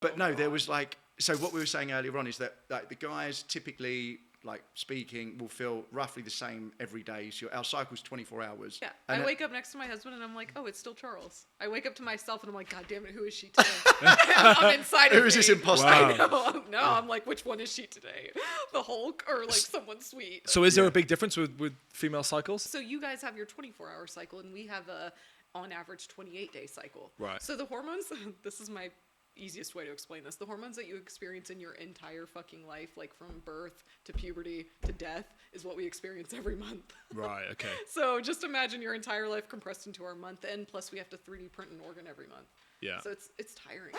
But no, there was like, so what we were saying earlier on is that like the guys typically, like speaking, will feel roughly the same every day. So our cycle's 24 hours. Yeah, and I wake up next to my husband and I'm like, oh, it's still Charles. I wake up to myself and I'm like, God damn it, who is she today? I'm inside of Who is this imposter? Wow. No, I'm like, which one is she today? The Hulk or like someone sweet? So is there a big difference with female cycles? So you guys have your 24-hour cycle and we have a, on average, 28-day cycle. Right. So the hormones, this is my easiest way to explain this. The hormones that you experience in your entire fucking life, like from birth to puberty to death, is what we experience every month. Right, okay. So just imagine your entire life compressed into our month end, plus we have to 3D print an organ every month. Yeah. So it's tiring.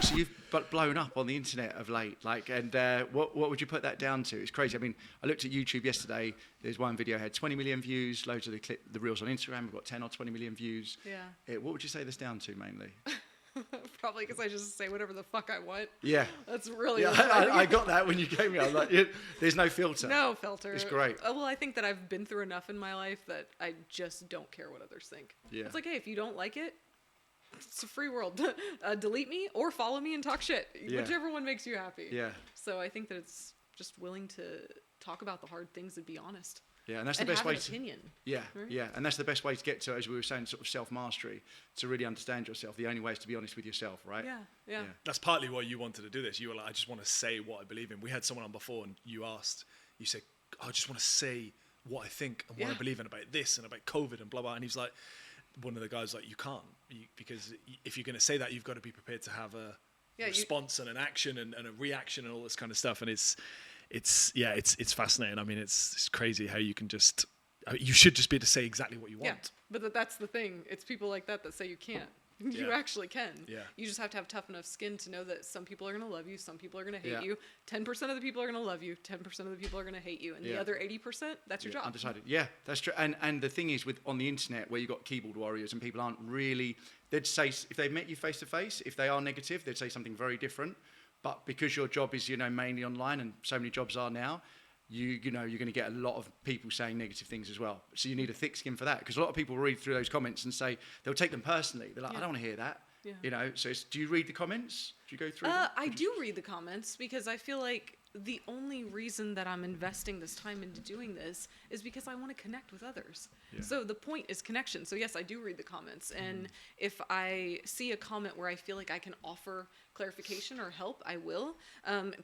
So you've blown up on the internet of late, like, and what would you put that down to? It's crazy. I mean, I looked at YouTube yesterday. There's one video had 20 million views. Loads of the reels on Instagram have got 10 or 20 million views. Yeah. What would you say this down to mainly? Probably because I just say whatever the fuck I want. Yeah. That's really. Yeah, I got that when you came here. I was like, there's no filter. No filter. It's great. Well, I think that I've been through enough in my life that I just don't care what others think. Yeah. It's like, hey, if you don't like it, it's a free world. Delete me or follow me and talk shit. Yeah. Whichever one makes you happy. Yeah. So I think that it's just willing to talk about the hard things and be honest. Yeah, and that's the best way to. Opinion. Yeah, right? yeah, and that's the best way to get to, as we were saying, sort of self-mastery, to really understand yourself. The only way is to be honest with yourself, right? Yeah. That's partly why you wanted to do this. You were like, I just want to say what I believe in. We had someone on before and you said, I just want to say what I think and what I believe in about this and about COVID and blah, blah. And he's like, one of the guys like, you can't, because if you're going to say that, you've got to be prepared to have a response and an action and a reaction and all this kind of stuff. And it's fascinating. I mean, it's crazy how you can just, you should just be able to say exactly what you want. Yeah, but that's the thing. It's people like that say you can't. You actually can. Yeah. You just have to have tough enough skin to know that some people are going to love you, some people are going to hate Yeah. you. 10% of the people are going to love you, 10% of the people are going to hate you, and the other 80%, that's your job. Undecided. Yeah, that's true. And the thing is, with on the internet, where you've got keyboard warriors and people aren't really, they'd say, if they met you face to face, if they are negative, they'd say something very different. But because your job is, mainly online, and so many jobs are now, you're going to get a lot of people saying negative things as well. So you need a thick skin for that, because a lot of people read through those comments and say, they'll take them personally. They're like, I don't want to hear that. Yeah. So do you read the comments? Do you go through them? I do read the comments because I feel like the only reason that I'm investing this time into doing this is because I want to connect with others. Yeah. So the point is connection. So yes, I do read the comments. And if I see a comment where I feel like I can offer clarification or help, I will.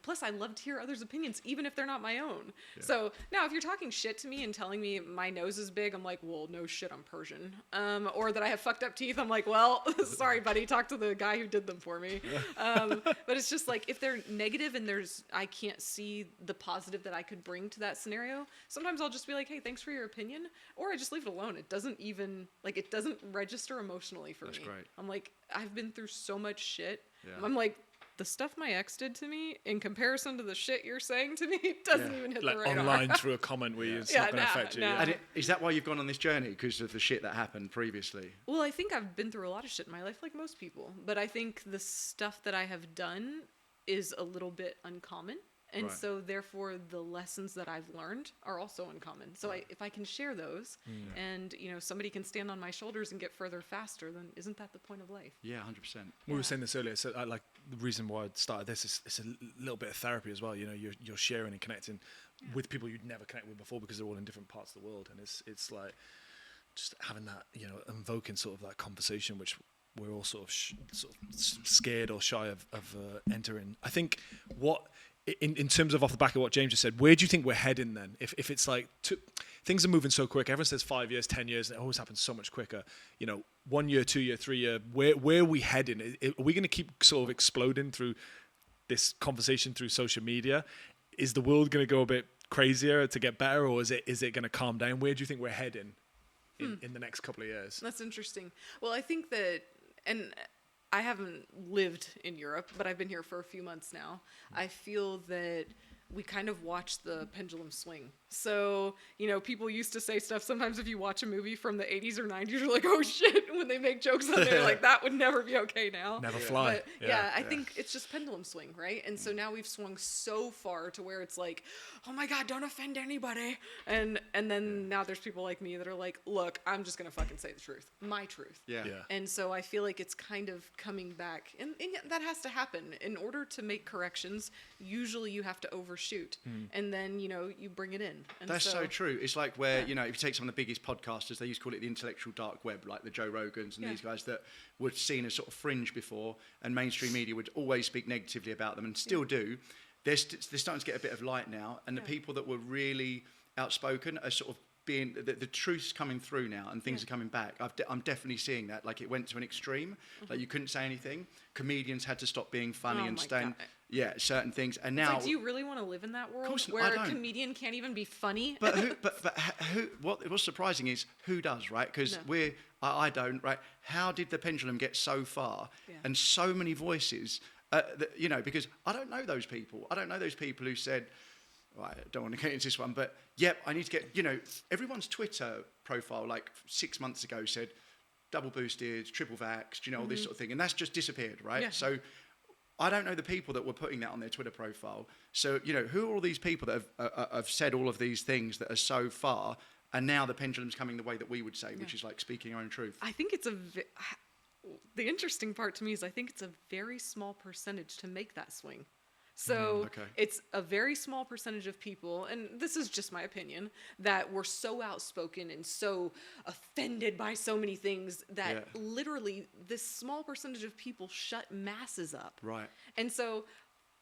Plus, I love to hear others' opinions, even if they're not my own. Yeah. So now if you're talking shit to me and telling me my nose is big, I'm like, well, no shit, I'm Persian. Or that I have fucked up teeth, I'm like, well, sorry, buddy, talk to the guy who did them for me. But it's just like, if they're negative and I can't see the positive that I could bring to that scenario, sometimes I'll just be like, hey, thanks for your opinion. Or I just leave it alone. It doesn't even, it doesn't register emotionally for me. That's great. I'm like, I've been through so much shit. Yeah. I'm like, the stuff my ex did to me in comparison to the shit you're saying to me doesn't even hit the radar. Online through a comment where it's not going to affect you. Nah. And is that why you've gone on this journey? Because of the shit that happened previously? Well, I think I've been through a lot of shit in my life, like most people. But I think the stuff that I have done is a little bit uncommon. And so, therefore, the lessons that I've learned are also uncommon. So if I can share those and, somebody can stand on my shoulders and get further faster, then isn't that the point of life? Yeah, 100%. We were saying this earlier. So, the reason why I started this is it's a little bit of therapy as well. You're sharing and connecting with people you'd never connect with before because they're all in different parts of the world. And it's like just having that, invoking sort of that conversation, which we're all sort of scared or shy of entering. I think in terms of off the back of what James just said, where do you think we're heading then? If it's like things are moving so quick, everyone says 5 years, 10 years, and it always happens so much quicker. 1 year, 2 year, 3 year, where are we heading? Are we going to keep sort of exploding through this conversation through social media? Is the world going to go a bit crazier to get better, or is it going to calm down? Where do you think we're heading in the next couple of years? That's interesting. Well, I think that, and I haven't lived in Europe, but I've been here for a few months now. I feel that we kind of watch the pendulum swing. So, people used to say stuff. Sometimes if you watch a movie from the 80s or 90s, you're like, oh shit, when they make jokes on there, like that would never be okay now. Never fly. But I think it's just pendulum swing, right? And so now we've swung so far to where it's like, oh my God, don't offend anybody. And then now there's people like me that are like, look, I'm just going to fucking say the truth. My truth. Yeah. And so I feel like it's kind of coming back. And that has to happen. In order to make corrections, usually you have to overshoot. And then, you bring it in. And that's so true. It's like where, if you take some of the biggest podcasters, they used to call it the intellectual dark web, like the Joe Rogans and these guys that were seen as sort of fringe before, and mainstream media would always speak negatively about them and still do. They're starting to get a bit of light now. And the people that were really outspoken are sort of being, the truth's coming through now and things are coming back. I'm definitely seeing that. Like it went to an extreme. Like you couldn't say anything. Comedians had to stop being funny and stand. Yeah, certain things. And now, do you really want to live in that world course, where a comedian can't even be funny? But who? What's surprising is who does, right? Because I don't, right? How did the pendulum get so far and so many voices? Because I don't know those people. I don't know those people who said, I don't want to get into this one, but I need to get, everyone's Twitter profile like 6 months ago said double boosted, triple vaxxed, all this sort of thing. And that's just disappeared, right? Yeah. So I don't know the people that were putting that on their Twitter profile. So, who are all these people that have said all of these things that are so far, and now the pendulum's coming the way that we would say, which is like speaking our own truth? I think it's the interesting part to me is I think it's a very small percentage to make that swing. So it's a very small percentage of people, and this is just my opinion, that were so outspoken and so offended by so many things that literally this small percentage of people shut masses up. Right. And so,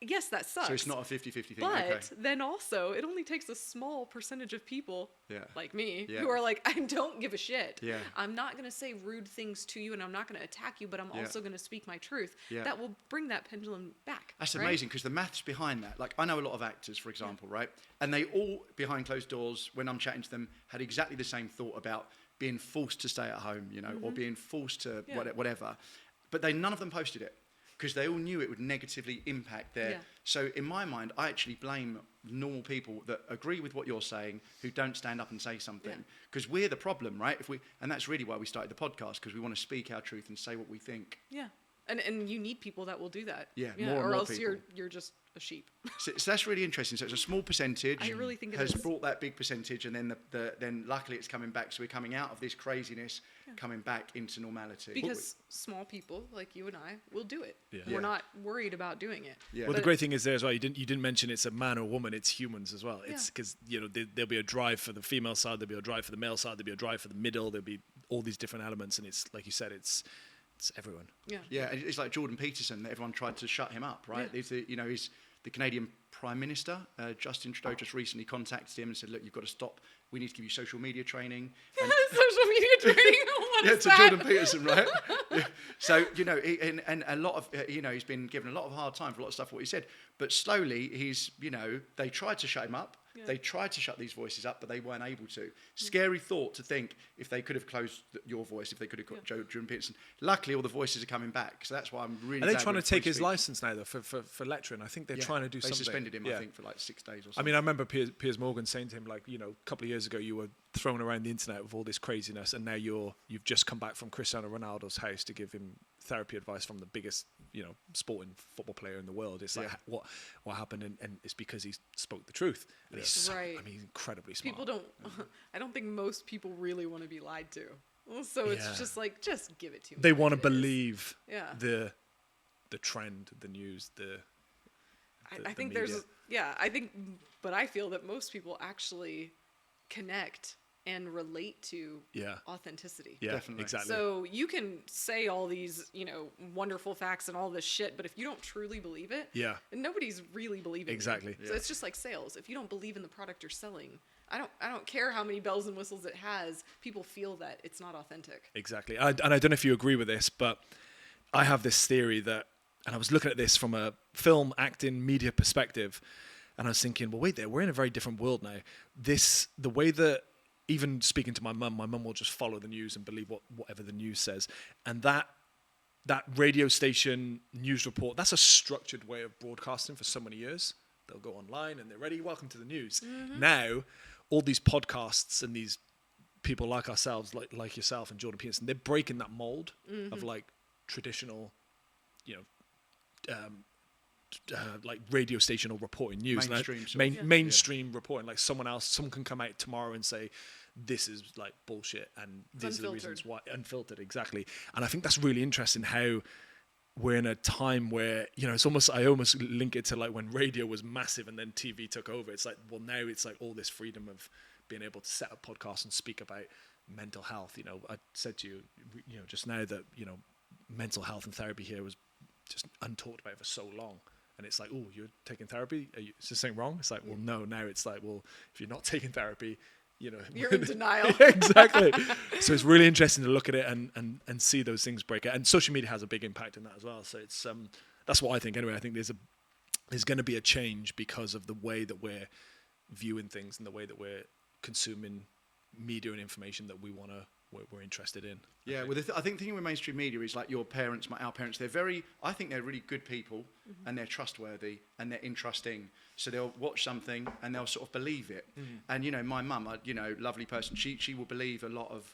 yes, that sucks. So it's not a 50-50 thing. But then also, it only takes a small percentage of people like me Yeah. who are like, I don't give a shit. Yeah. I'm not going to say rude things to you and I'm not going to attack you, but I'm also going to speak my truth. Yeah. That will bring that pendulum back. That's right? amazing because the maths behind that, like I know a lot of actors, for example, right? And they all, behind closed doors, when I'm chatting to them, had exactly the same thought about being forced to stay at home, or being forced to whatever. But none of them posted it, because they all knew it would negatively impact their... So in my mind, I actually blame normal people that agree with what you're saying, who don't stand up and say something. Because we're the problem, right? And that's really why we started the podcast, because we want to speak our truth and say what we think. Yeah. And you need people that will do that. Yeah, more and or more else people. you're just a sheep. So that's really interesting. So it's a small percentage. I really think it has is. brought that big percentage, and then then luckily it's coming back. So we're coming out of this craziness, coming back into normality. Because small people like you and I will do it. Yeah. We're not worried about doing it. Yeah. Well, the great thing is there as well. You didn't mention it's a man or woman. It's humans as well. It's because there'll be a drive for the female side. There'll be a drive for the male side. There'll be a drive for the middle. There'll be all these different elements, and it's like you said. It's everyone. Yeah. Yeah, and it's like Jordan Peterson. That everyone tried to shut him up, right? Yeah. He's the Canadian Prime Minister. Justin Trudeau just recently contacted him and said, "Look, you've got to stop. We need to give you social media training." And Social media training. What is to that? Jordan Peterson, right? So and a lot of he's been given a lot of hard time for a lot of stuff what he said. But slowly he's they tried to shut him up. Yeah. They tried to shut these voices up, but they weren't able to. Scary thought to think if they could have closed your voice, if they could have got Jordan Peterson. Luckily, all the voices are coming back, so that's why I'm really. Are they glad trying we're to take free his speech. license now though for lecturing? I think they're trying to do something. They suspended him, I think, for like 6 days or something. I mean, I remember Piers Morgan saying to him, like, a couple of years ago, you were thrown around the internet with all this craziness, and now you've just come back from Cristiano Ronaldo's house to give him therapy advice from the biggest, sporting football player in the world. It's like what happened, and it's because he spoke the truth. And he's so, Right. I mean, incredibly smart. People don't. I don't think most people really want to be lied to. So it's just like, just give it to me. They like want to it is. believe Yeah. the trend, the news, I think media. but I feel that most people actually connect and relate to authenticity. Yeah, Definitely. exactly. So you can say all these, wonderful facts and all this shit, but if you don't truly believe it, nobody's really believing it. Exactly. So it's just like sales. If you don't believe in the product you're selling, I don't care how many bells and whistles it has, people feel that it's not authentic. Exactly. And I don't know if you agree with this, but I have this theory that, and I was looking at this from a film, acting, media perspective, and I was thinking, well, wait there, we're in a very different world now. The way that, even speaking to my mum will just follow the news and believe whatever the news says. And that radio station news report, that's a structured way of broadcasting for so many years. they'll go online and they're ready. Welcome to the news. Now, all these podcasts and these people like ourselves, like yourself and Jordan Peterson, they're breaking that mold of like traditional, you know, like radio station or reporting news, mainstream reporting. Like someone can come out tomorrow and say, this is like bullshit, and these are the reasons why. Unfiltered, exactly. And I think that's really interesting how we're in a time where, you know, I almost link it to like when radio was massive and then TV took over. It's like, well, now it's like all this freedom of being able to set up podcasts and speak about mental health. You know, I said to you, you know, just now that, you know, mental health and therapy here was just untalked about for so long. And it's like, oh, you're taking therapy? Is there something wrong? It's like, well, no. Now it's like, well, if you're not taking therapy, you know, you're in denial. Exactly. So it's really interesting to look at it and see those things break out. And social media has a big impact in that as well. So it's that's what I think. Anyway, I think there's going to be a change because of the way that we're viewing things and the way that we're consuming media and information that we're interested in. Yeah, well, I think the thing with mainstream media is like our parents, I think they're really good people and they're trustworthy and they're interesting. So they'll watch something and they'll sort of believe it. And, you know, my mum, you know, lovely person, she will believe a lot of,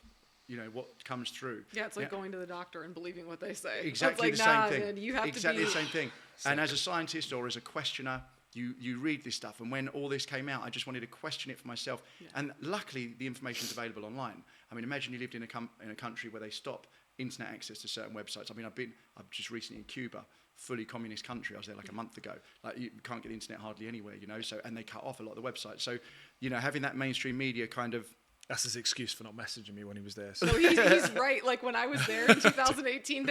you know, what comes through. Yeah, it's like going to the doctor and believing what they say. Exactly like, the same thing. Man, you have exactly to be... the same thing. And as a scientist or as a questioner, you read this stuff, and when all this came out, I just wanted to question it for myself. Yeah. And luckily, the information's available online. I mean, imagine you lived in a country where they stop internet access to certain websites. I mean, I've just recently in Cuba, fully communist country. I was there like a month ago. Like, you can't get the internet hardly anywhere, you know. So, and they cut off a lot of the websites. So, you know, having that mainstream media kind of. That's his excuse for not messaging me when he was there. So. No, he's right. Like when I was there in 2018,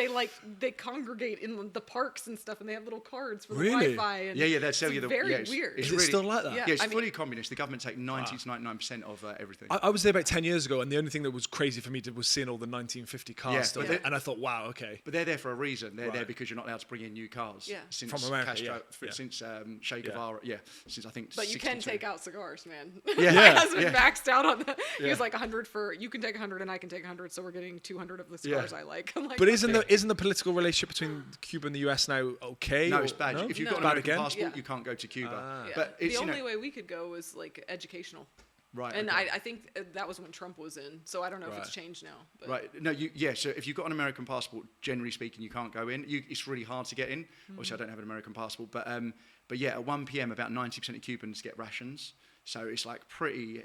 they congregate in the parks and stuff, and they have little cards for the Wi-Fi. And yeah, they'll sell you the. Very weird. Is it still like that? Yeah, it's fully communist. The government take 90 to 99% of everything. I was there about 10 years ago, and the only thing that was crazy for me was seeing all the 1950 cars stuff, and I thought, wow, okay. But they're there for a reason. They're there because you're not allowed to bring in new cars. Yeah. Since from America, Castro, since Che Guevara, since I think. But 62. you can take out cigars, man. Yeah, my husband maxed out on that. Yeah. He was like 100 for. You can take 100 and I can take 100, so we're getting 200 of the cigars I like. I'm like, but isn't the political relationship between Cuba and the US now okay? No, it's bad. No? If you've got an American passport, you can't go to Cuba. But it's, the only way we could go was like educational. Right. And I think that was when Trump was in, so I don't know if it's changed now. But. Right. No, so if you've got an American passport, generally speaking, you can't go in. It's really hard to get in. Obviously, I don't have an American passport, but yeah, at 1 p.m, about 90% of Cubans get rations. So it's like pretty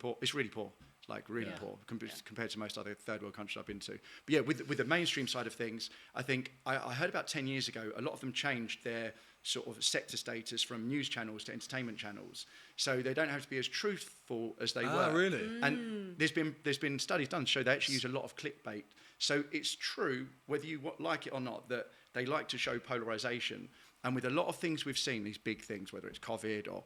poor. It's really poor. Like really poor compared to most other third world countries I've been to. But yeah, with the mainstream side of things, I think I heard about 10 years ago, a lot of them changed their sort of sector status from news channels to entertainment channels. So they don't have to be as truthful as they were. Really? And there's been studies done to show they actually use a lot of clickbait. So it's true, whether you like it or not, that they like to show polarization. And with a lot of things we've seen, these big things, whether it's COVID or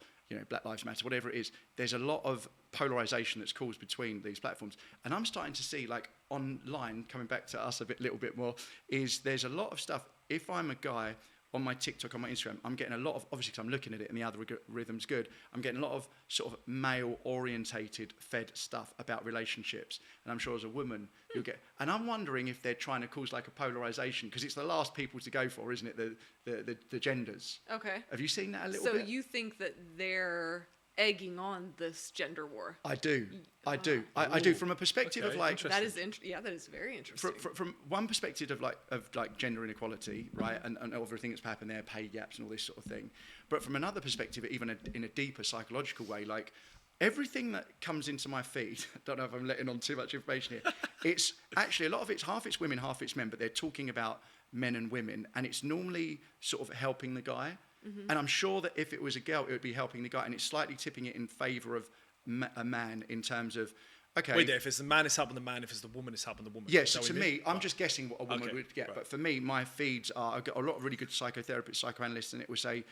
Black Lives Matter, whatever it is, there's a lot of polarization that's caused between these platforms. And I'm starting to see, like, online, coming back to us little bit more, is there's a lot of stuff. If I'm a guy on my TikTok, on my Instagram, I'm getting a lot of, obviously because I'm looking at it and the algorithm's good, I'm getting a lot of sort of male-orientated fed stuff about relationships. And I'm sure as a woman, you'll get, and I'm wondering if they're trying to cause like a polarization, because it's the last people to go for, isn't it, the genders. Okay. Have you seen that a little bit? So you think that they're egging on this gender war? I do. I do. From a perspective of like that is very interesting. From one perspective of like gender inequality, right, and everything that's happened there, pay gaps and all this sort of thing. But from another perspective, even in a deeper psychological way, like everything that comes into my feed, I don't know if I'm letting on too much information here. It's actually a lot of it's half it's women, half it's men, but they're talking about men and women, and it's normally sort of helping the guy. Mm-hmm. And I'm sure that if it was a girl, it would be helping the guy, and it's slightly tipping it in favour of a man in terms of, okay. Wait there, if it's the man, it's helping the man. If it's the woman, it's helping the woman. Yes, so to me, I'm just guessing what a woman would get. Right. But for me, my feeds are, I've got a lot of really good psychotherapists, psychoanalysts, and it will say,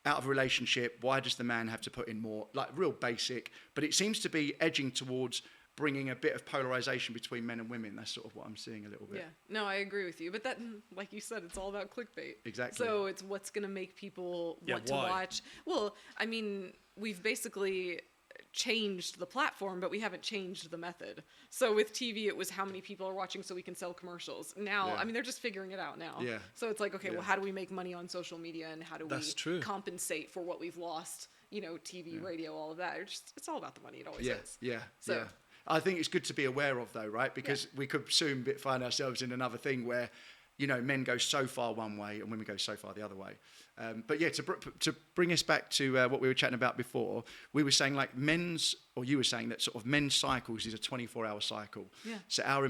out of a relationship, why does the man have to put in more? Like real basic, but it seems to be edging towards bringing a bit of polarization between men and women. That's sort of what I'm seeing a little bit. Yeah, no, I agree with you. But that, like you said, it's all about clickbait. Exactly. So it's what's going to make people want to watch. Well, I mean, we've basically, changed the platform, but we haven't changed the method. So with TV, it was how many people are watching so we can sell commercials. Now, I mean, they're just figuring it out now. Yeah. So it's like, okay, well, how do we make money on social media, and how do we compensate for what we've lost? You know, TV, radio, all of that. It's all about the money. It always is. So I think it's good to be aware of, though, right? Because we could soon find ourselves in another thing where, you know, men go so far one way and women go so far the other way. But yeah, to bring us back to what we were chatting about before, we were saying like you were saying that sort of men's cycles is a 24-hour cycle. Yeah. So our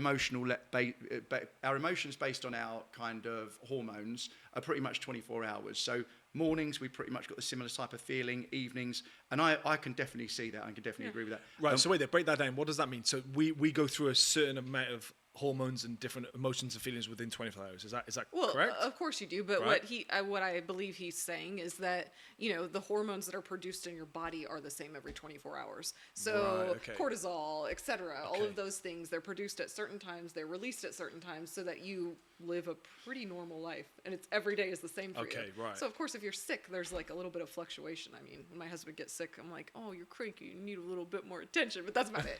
our emotions based on our kind of hormones are pretty much 24 hours. So mornings, we pretty much got the similar type of feeling. Evenings, and I can definitely see that. I can definitely agree with that. Right. So wait, break that down. What does that mean? So we go through a certain amount of hormones and different emotions and feelings within 24 hours. Is that correct? Well, of course you do. But what I believe he's saying is that, you know, the hormones that are produced in your body are the same every 24 hours. So cortisol, etc. All of those things, they're produced at certain times. They're released at certain times so that you live a pretty normal life, and it's every day is the same for you. Right. So of course, if you're sick, there's like a little bit of fluctuation. I mean, when my husband gets sick, I'm like, oh, you're cranky, you need a little bit more attention, but that's about it.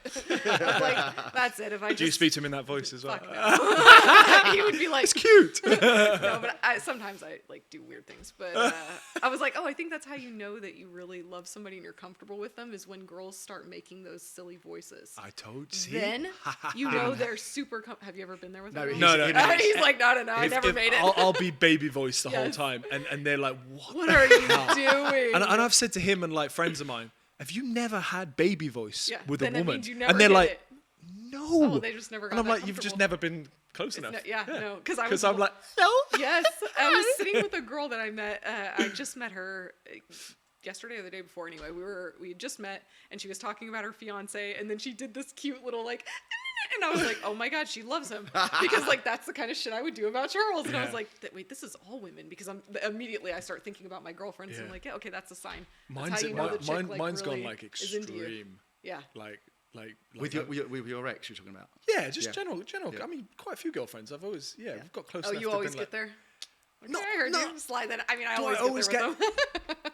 Like, that's it. Do you speak to him in that voice as well? No. He would be like, it's cute. No, but sometimes I like do weird things. But I was like, oh, I think that's how you know that you really love somebody and you're comfortable with them, is when girls start making those silly voices. I told you. Then you know they're super. Have you ever been there with them? No. He's like, no, I never made it. I'll be baby voice the whole time, and they're like, what are you doing? And I've said to him and like friends of mine, have you never had baby voice with a woman? That means you never and they're like, it. no. Oh, they just never got. And I'm like, you've just never been close enough. No, because I'm like, no. Yes, I was sitting with a girl that I met. I just met her yesterday or the day before. Anyway, we had just met, and she was talking about her fiance, and then she did this cute little like. And I was like, oh my God, she loves him. Because like, that's the kind of shit I would do about Charles. And I was like, wait, this is all women. Because immediately I start thinking about my girlfriends. And I'm like, yeah, okay, that's a sign. Mine's gone like extreme. Yeah. Like with your ex you're talking about? Yeah, just general. Yeah. I mean, quite a few girlfriends. I've always, we've got close enough. Oh, you always get there? Okay, I heard you slide that. I mean, I always get there with them.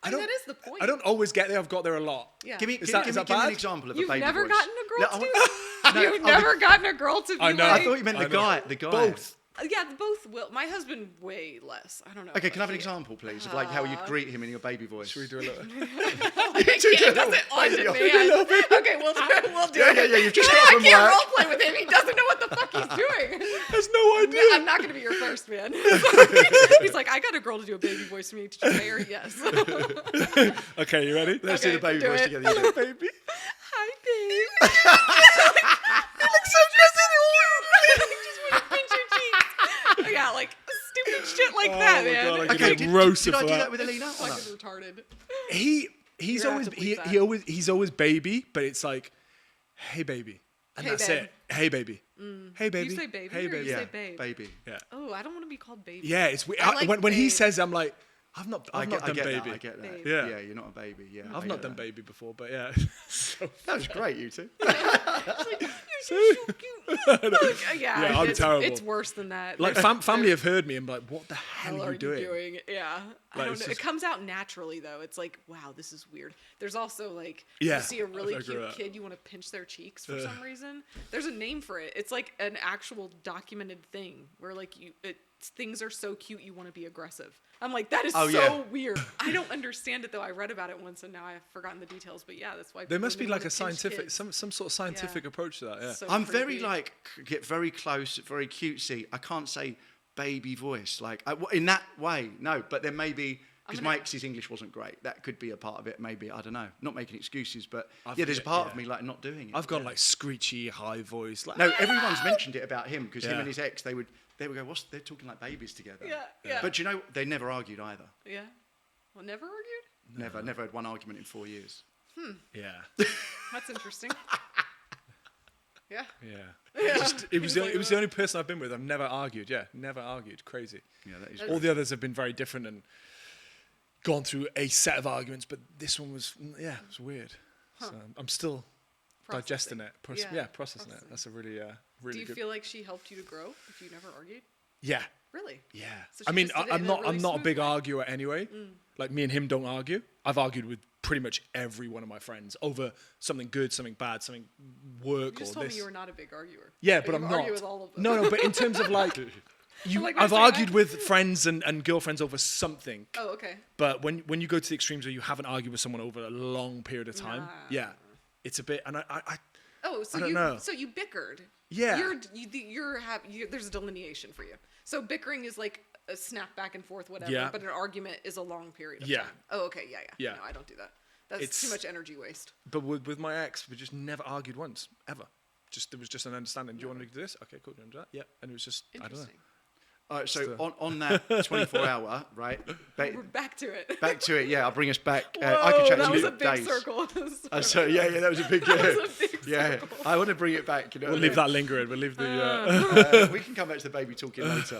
That is the point. I don't always get there. I've got there a lot. Yeah. Give me an example of a baby voice. You've never gotten a girl to do? You've never gotten a girl to be I know. I thought you meant the guy. Both. Yeah, both will. My husband, way less. I don't know. Okay, can I have an example, please, of like how you'd greet him in your baby voice? Should we do a little? He doesn't listen to me. Okay, we'll do it. Yeah, you've just got from I can't role play with him. He doesn't know what the fuck he's doing. Has no idea. I'm not going to be your first, man. He's like, I got a girl to do a baby voice for me. Did you pay her? Yes. Okay, you ready? Let's do the baby voice together. Hello, baby. Hi, babe. You look so good. Just want to pinch your cheeks. Yeah, like stupid shit like that, man. God, Okay, did I do that with Alina? Fucking retarded. He's always baby, but it's like, hey baby, and Hey, that's babe. it. Hey baby, hey baby. You say baby hey or baby. you Yeah, say babe? baby. Yeah. Oh, I don't want to be called baby. Yeah, it's weird. I like When he babe. says, I'm like, I've not I done get baby. that. I get that. Babe. Yeah. Yeah, you're not a baby. Yeah, I've not done baby before, but yeah. That was great, you two. Yeah, I'm terrible. It's worse than that. Like family have heard me and be like, what the hell What are you doing? Yeah. I Like, don't it's know. just- It comes out naturally though. It's like, wow, this is weird. There's also like, Yeah, you see a really I agree with cute that. kid, you want to pinch their cheeks for some reason. There's a name for it. It's like an actual documented thing where like things are so cute you want to be aggressive. I'm like, that is weird. I don't understand it though. I read about it once and now I've forgotten the details. But yeah, that's why There must be really like wanna a pinch scientific, kids. some sort of scientific approach to that. Yeah. So I'm very creepy. get very close, very cutesy. I can't say baby voice like in that way. No, but then maybe because my ex's English wasn't great. That could be a part of it. Maybe I don't know. Not making excuses, but there's a part of me like not doing it. I've got like screechy high voice. Like, No, everyone's mentioned it about him because him and his ex, they would go, they're talking like babies together. Yeah. But you know, they never argued either. Yeah. Well, never argued? Never had one argument in 4 years. Yeah. That's interesting. Yeah. Yeah. It was the only person I've been with. I've never argued. Yeah, never argued. Crazy. Yeah, that is. All the others have been very different and gone through a set of arguments, but this one was it was weird. So I'm still digesting it. Processing it. That's a really Do you good. feel like she helped you to grow if you never argued? Yeah. Really? Yeah. So I she mean, just did it I'm in a not really I'm not a smooth big way. arguer anyway. Like me and him don't argue. I've argued with pretty much every one of my friends over something good, something bad, something work You just or told this. me you were not a big arguer. Yeah, but I'm you not. argue with all of them. No, but in terms of like, Like, I've we're saying argued that? with friends and girlfriends over something. Oh, okay. But when you go to the extremes where you haven't argued with someone over a long period of time, Nah. yeah, it's a bit. And I Oh, so I don't you know. so you bickered. Yeah. There's a delineation for you. So bickering is like a snap back and forth, whatever. Yeah. But an argument is a long period of Yeah. time. Oh, okay, yeah. Yeah. No, I don't do that. That's It's- too much energy waste. But with my ex, we just never argued once, ever. There was just an understanding. Do you want to do this? Okay, cool. Do you want to do that? Yeah. And it was just, I don't know. Interesting. All right, so on that 24-hour, right? We're back to it. Back to it. Yeah, I'll bring us back. Whoa, I could chat that to was you a big days. circle. So yeah, that was a big. That was a big yeah, circle. I want to bring it back. You know, We'll leave that lingering. We'll leave the. we can come back to the baby talking later.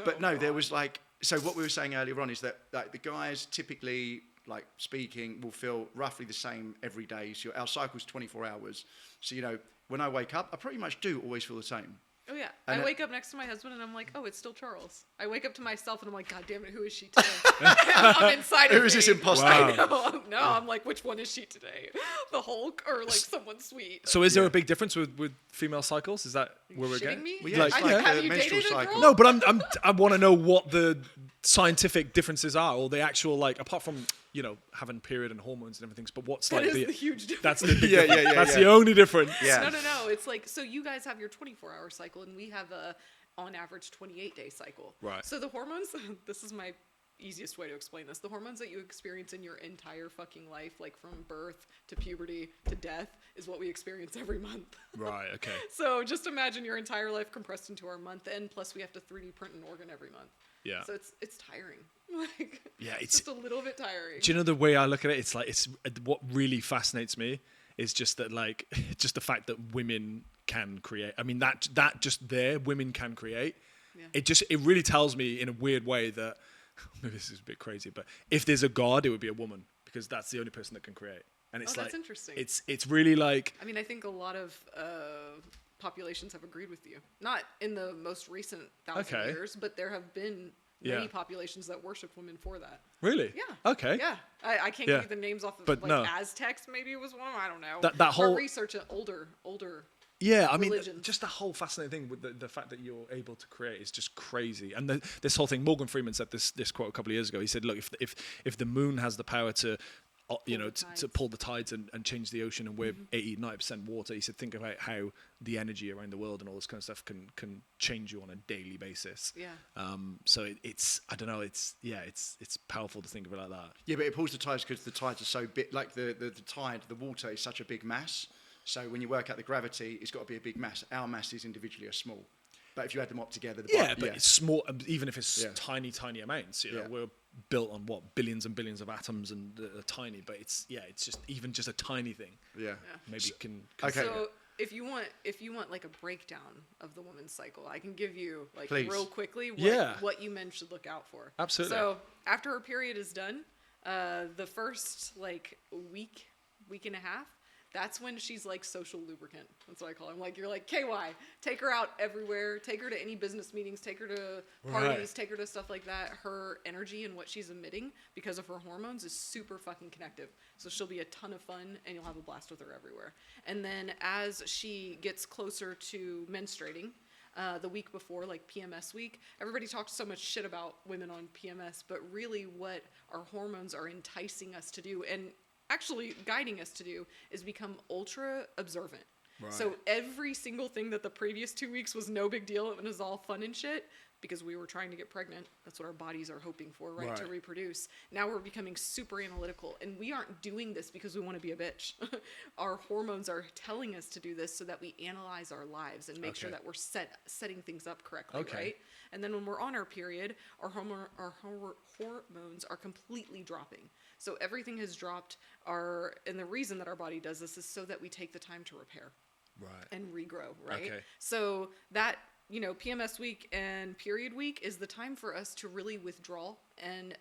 But no, there was like, so what we were saying earlier on is that like the guys typically, like speaking, will feel roughly the same every day. So our cycle's 24 hours. So, you know, when I wake up, I pretty much do always feel the same. Oh yeah, And I wake up next to my husband and I'm like, oh, it's still Charles. I wake up to myself and I'm like, God damn it, who is she today? I'm inside of Who is this me. imposter? Wow. No, I'm like, which one is she today? The Hulk or like someone sweet? So is there a big difference with female cycles? Is that where we're Shitting getting? me? Well, yeah, it's I- like have the you menstrual dated a cycle. girl? No, but I want to know what the scientific differences are, or the actual like apart from having period and hormones and everything. But what's That like is the huge difference. That's the big Yeah, difference. yeah, That's yeah. the only difference. Yeah. No. It's like, so you guys have your 24-hour cycle and we have a, on average, 28-day cycle. Right. So the hormones, this is my easiest way to explain this. The hormones that you experience in your entire fucking life, like from birth to puberty to death, is what we experience every month. Right. Okay. So just imagine your entire life compressed into our month end, plus we have to 3D print an organ every month. Yeah. So it's tiring. Like, Yeah, it's just a little bit tiring. Do you know the way I look at it? It's like what really fascinates me is just that like just the fact that women can create. I mean that just there women can create. Yeah. It really tells me in a weird way that maybe this is a bit crazy, but if there's a god, it would be a woman because that's the only person that can create. And it's that's like interesting. It's really like I mean, I think a lot of populations have agreed with you. Not in the most recent 1,000 Okay. years, but there have been many populations that worship women for that. really Yeah. okay. Yeah. I can't Yeah. give you the names off of But like no. Aztecs. Maybe it was one. I don't know. That whole- Or research an older. Yeah, I mean, religions. just the whole fascinating thing with the fact that you're able to create is just crazy. And this whole thing, Morgan Freeman said this quote a couple of years ago. He said, "Look, if the moon has the power to, to pull the tides and change the ocean, and we're 80-90% water," he said, "Think about how the energy around the world and all this kind of stuff can change you on a daily basis." Yeah. So it's I don't know. It's powerful to think of it like that. Yeah, but it pulls the tides because the tides are so big. Like the tide, the water is such a big mass. So when you work out the gravity, it's got to be a big mass. Our masses individually are small. But if you add them up together, It's small, even if it's Yeah. tiny amounts. You know, Yeah. we're built on what billions and billions of atoms and tiny, but it's just even just a tiny thing. Yeah. Maybe can Okay. So if you want like a breakdown of the woman's cycle, I can give you like Please. real quickly what you men should look out for. Absolutely. So after her period is done, the first like week and a half, that's when she's like social lubricant. That's what I call it. I'm like, you're like, KY, take her out everywhere. Take her to any business meetings. Take her to parties. Right. Take her to stuff like that. Her energy and what she's emitting because of her hormones is super fucking connective. So she'll be a ton of fun and you'll have a blast with her everywhere. And then as she gets closer to menstruating, the week before, like PMS week, everybody talks so much shit about women on PMS, but really what our hormones are enticing us to do and actually guiding us to do is become ultra observant. Right. So every single thing that the previous 2 weeks was no big deal, it was all fun and shit because we were trying to get pregnant. That's what our bodies are hoping for, right? To Right. reproduce. Now we're becoming super analytical and we aren't doing this because we want to be a bitch. Our hormones are telling us to do this so that we analyze our lives and make sure Okay. that we're setting things up correctly, Okay. right? And then when we're on our period, our hormones are completely dropping. So everything has dropped. And the reason that our body does this is so that we take the time to repair right. and regrow, right? Okay. So that, PMS week and period week is the time for us to really withdraw and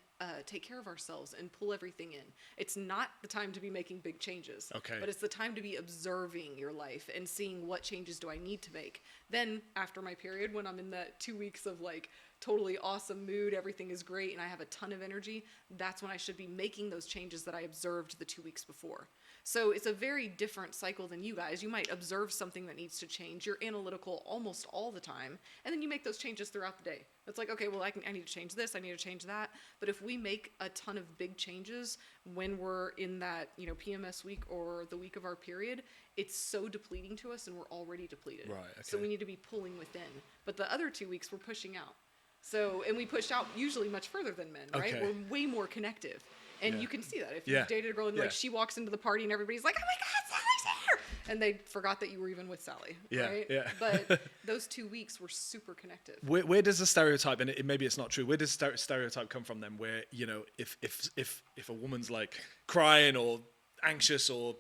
take care of ourselves and pull everything in. It's not the time to be making big changes. Okay. But it's the time to be observing your life and seeing what changes do I need to make. Then after my period, when I'm in that 2 weeks of like totally awesome mood, everything is great, and I have a ton of energy, that's when I should be making those changes that I observed the 2 weeks before. So it's a very different cycle than you guys. You might observe something that needs to change. You're analytical almost all the time, and then you make those changes throughout the day. It's like, okay, well, I need to change this, I need to change that. But if we make a ton of big changes when we're in that, PMS week or the week of our period, it's so depleting to us, and we're already depleted. Right, okay. So we need to be pulling within. But the other 2 weeks, we're pushing out. So, and we push out usually much further than men, right? Okay. We're way more connective. And you can see that if Yeah. you dated a girl and Yeah. like she walks into the party and everybody's like, oh my God, Sally's here. And they forgot that you were even with Sally, Yeah, right? yeah. But those 2 weeks were super connective. Where does the stereotype, and maybe it's not true, where does stereotype come from then? Where, if a woman's like crying or anxious or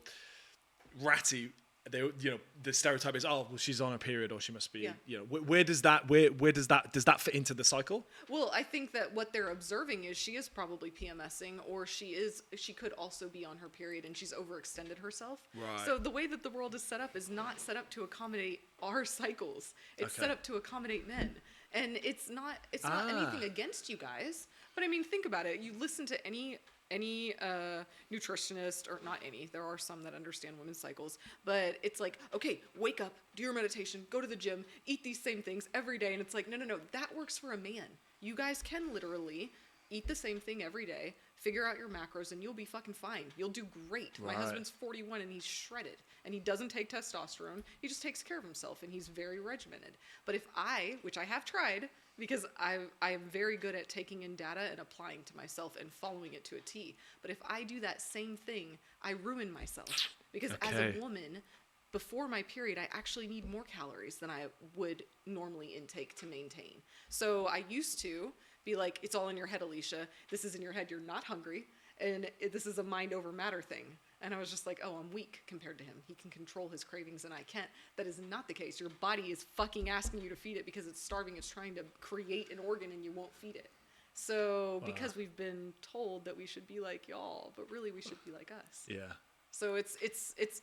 ratty, the stereotype is, oh, well, she's on a period, or she must be, where does that fit into the cycle? Well, I think that what they're observing is she is probably PMSing, or she could also be on her period and she's overextended herself. Right. So the way that the world is set up is not set up to accommodate our cycles. It's set up to accommodate men. And it's not anything against you guys, but I mean, think about it. You listen to any nutritionist, or not any, there are some that understand women's cycles, but it's like, okay, wake up, do your meditation, go to the gym, eat these same things every day. And it's like, no, that works for a man. You guys can literally eat the same thing every day, figure out your macros, and you'll be fucking fine. You'll do great. Right. My husband's 41 and he's shredded, and he doesn't take testosterone. He just takes care of himself, and he's very regimented. But if which I have tried, because I am very good at taking in data and applying to myself and following it to a T. But if I do that same thing, I ruin myself. Because as a woman, before my period, I actually need more calories than I would normally intake to maintain. So I used to be like, it's all in your head, Elisha. This is in your head. You're not hungry. And this is a mind over matter thing. And I was just like, oh, I'm weak compared to him. He can control his cravings and I can't. That is not the case. Your body is fucking asking you to feed it because it's starving. It's trying to create an organ and you won't feed it. So because we've been told that we should be like y'all, but really we should be like us. Yeah. So it's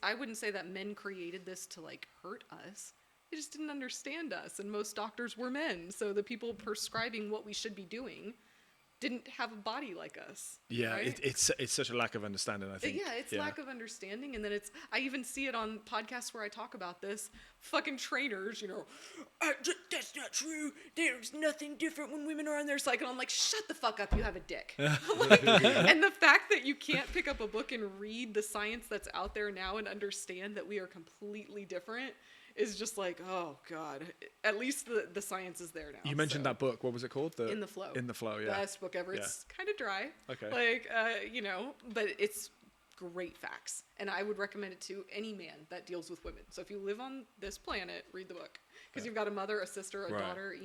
I wouldn't say that men created this to like hurt us. They just didn't understand us. And most doctors were men. So the people prescribing what we should be doing didn't have a body like us. Yeah, right? it's such a lack of understanding, I think. Yeah, it's lack of understanding. And then I even see it on podcasts where I talk about this. Fucking trainers, that's not true. There's nothing different when women are on their cycle. I'm like, shut the fuck up, you have a dick. And the fact that you can't pick up a book and read the science that's out there now and understand that we are completely different is just like, oh God. At least the science is there now. You mentioned that book. What was it called? In the Flow. In the Flow, yeah. Best book ever. Yeah. It's kind of dry. Okay. But it's great facts. And I would recommend it to any man that deals with women. So if you live on this planet, read the book. Because you've got a mother, a sister, a daughter,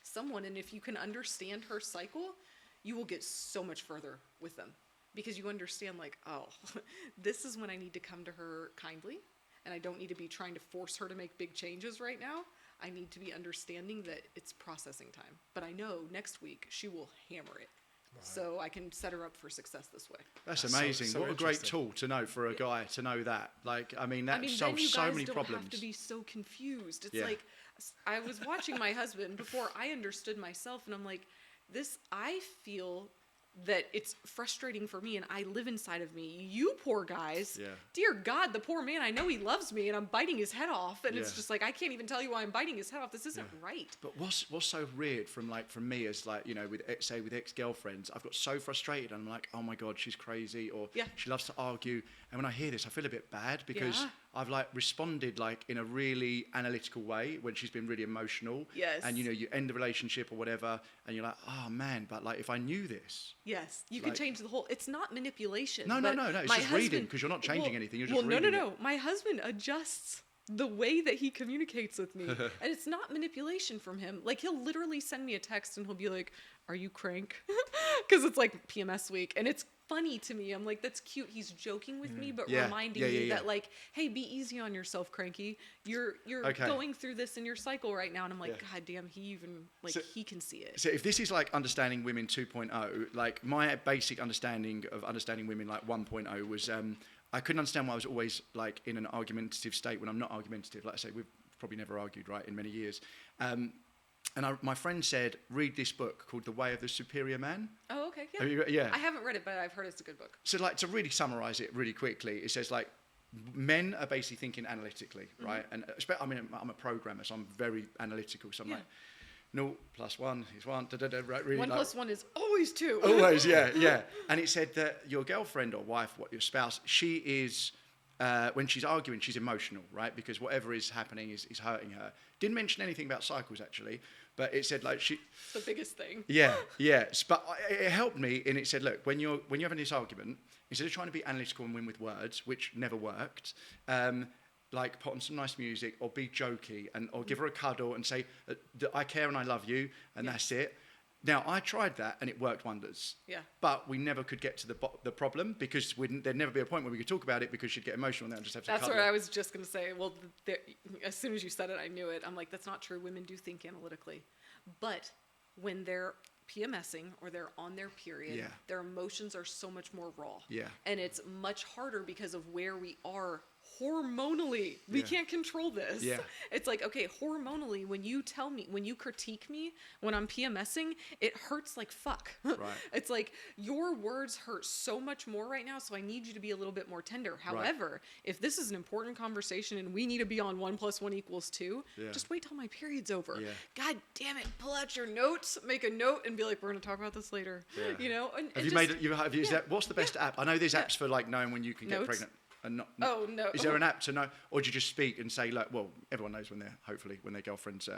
someone. And if you can understand her cycle, you will get so much further with them. Because you understand like, oh, this is when I need to come to her kindly. And I don't need to be trying to force her to make big changes right now. I need to be understanding that it's processing time. But I know next week she will hammer it. Right. So I can set her up for success this way. That's amazing. So what a great tool to know for a guy to know that. Like, I mean, that solves so many problems. Then you guys don't have to be so confused. It's like, I was watching my husband before I understood myself, and I'm like, I feel that it's frustrating for me and I live inside of me. You poor guys. Yeah. Dear God, the poor man, I know he loves me and I'm biting his head off. And it's just like, I can't even tell you why I'm biting his head off. This isn't right. But what's so weird from me as like, with ex-girlfriends, I've got so frustrated and I'm like, oh my God, she's crazy, or she loves to argue. And when I hear this, I feel a bit bad because I've like responded like in a really analytical way when she's been really emotional. Yes. And you end the relationship or whatever and you're like, oh man, but like if I knew this. Yes. You can change the whole, it's not manipulation. No. It's just reading because you're not changing anything. You're just reading. No. My husband adjusts the way that he communicates with me. And it's not manipulation from him. Like he'll literally send me a text and he'll be like, are you crank? Because it's like PMS week. And it's funny to me. I'm like, that's cute. He's joking with me, but reminding me that like, hey, be easy on yourself, cranky. You're going through this in your cycle right now. And I'm like, God damn, he can see it. So if this is like understanding women 2.0, like my basic understanding of understanding women like 1.0 was, I couldn't understand why I was always like in an argumentative state when I'm not argumentative. Like I say, we've probably never argued, right, in many years. my friend said, read this book called The Way of the Superior Man. Oh, okay. Yeah. Have you yeah. I haven't read it, but I've heard it's a good book. So like to really summarize it really quickly, it says like men are basically thinking analytically, right? And I mean, I'm a programmer, so I'm very analytical. So I'm like, 0 + 1 is 1. Right, really 1 like, + 1 is always 2. always, yeah. And it said that your girlfriend or wife, your spouse, she is, when she's arguing, she's emotional, right? Because whatever is happening is hurting her. Didn't mention anything about cycles, actually, but it said, like, she... The biggest thing. Yeah. But it helped me, and it said, look, when you're having this argument, instead of trying to be analytical and win with words, which never worked, like put on some nice music or be jokey or give her a cuddle and say that I care and I love you, and that's it. Now, I tried that and it worked wonders. Yeah. But we never could get to the problem because there'd never be a point where we could talk about it because she'd get emotional and then just have to That's cuddle. what I was just going to say. Well, as soon as you said it, I knew it. I'm like, that's not true. Women do think analytically. But when they're PMSing or they're on their period, their emotions are so much more raw. Yeah. And it's much harder because of where we are hormonally. We can't control this. Yeah. It's like, okay, hormonally, when you critique me when I'm PMSing, it hurts like fuck. Right. It's like your words hurt so much more right now, so I need you to be a little bit more tender. However, if this is an important conversation and we need to be on 1 + 1 = 2, just wait till my period's over. Yeah. God damn it, pull out your notes, make a note, and be like, we're gonna talk about this later. Yeah. You know? And Have you used that? What's the best app? I know there's apps for like knowing when you can get Notes? pregnant. And not, Oh, no. Is there an app to know, or do you just speak and say like, well, everyone knows when their girlfriend's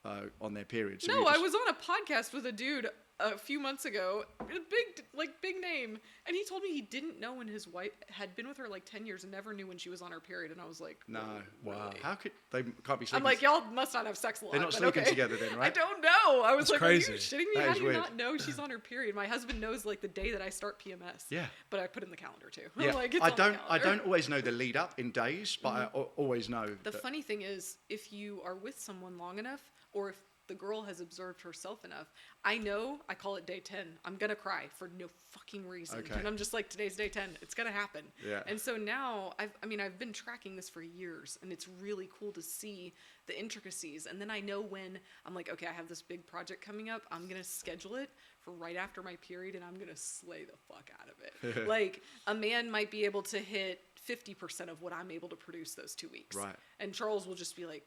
on their period. So No, I was on a podcast with a dude a few months ago, a big name, and he told me he didn't know when his wife had been with her like 10 years and never knew when she was on her period, and I was like, no, wow. Really? How could they can't be sleeping? I'm like, y'all must not have sex a lot. They're not but sleeping okay. together then, right? I don't know. I was That's like, crazy. are you shitting me? That How is do you weird. not know she's on her period? My husband knows like the day that I start PMS. Yeah. But I put it in the calendar too. Yeah. Like, it's I on the don't calendar. always know the lead up in days, but I always know. The that, funny thing is, if you are with someone long enough, or if the girl has observed herself enough, I call it day 10. I'm going to cry for no fucking reason. Okay. And I'm just like, today's day 10. It's going to happen. Yeah. And so now, I've been tracking this for years, and it's really cool to see the intricacies. And then I know when I'm like, okay, I have this big project coming up. I'm going to schedule it for right after my period, and I'm going to slay the fuck out of it. Like, a man might be able to hit 50% of what I'm able to produce those 2 weeks. Right. And Charles will just be like,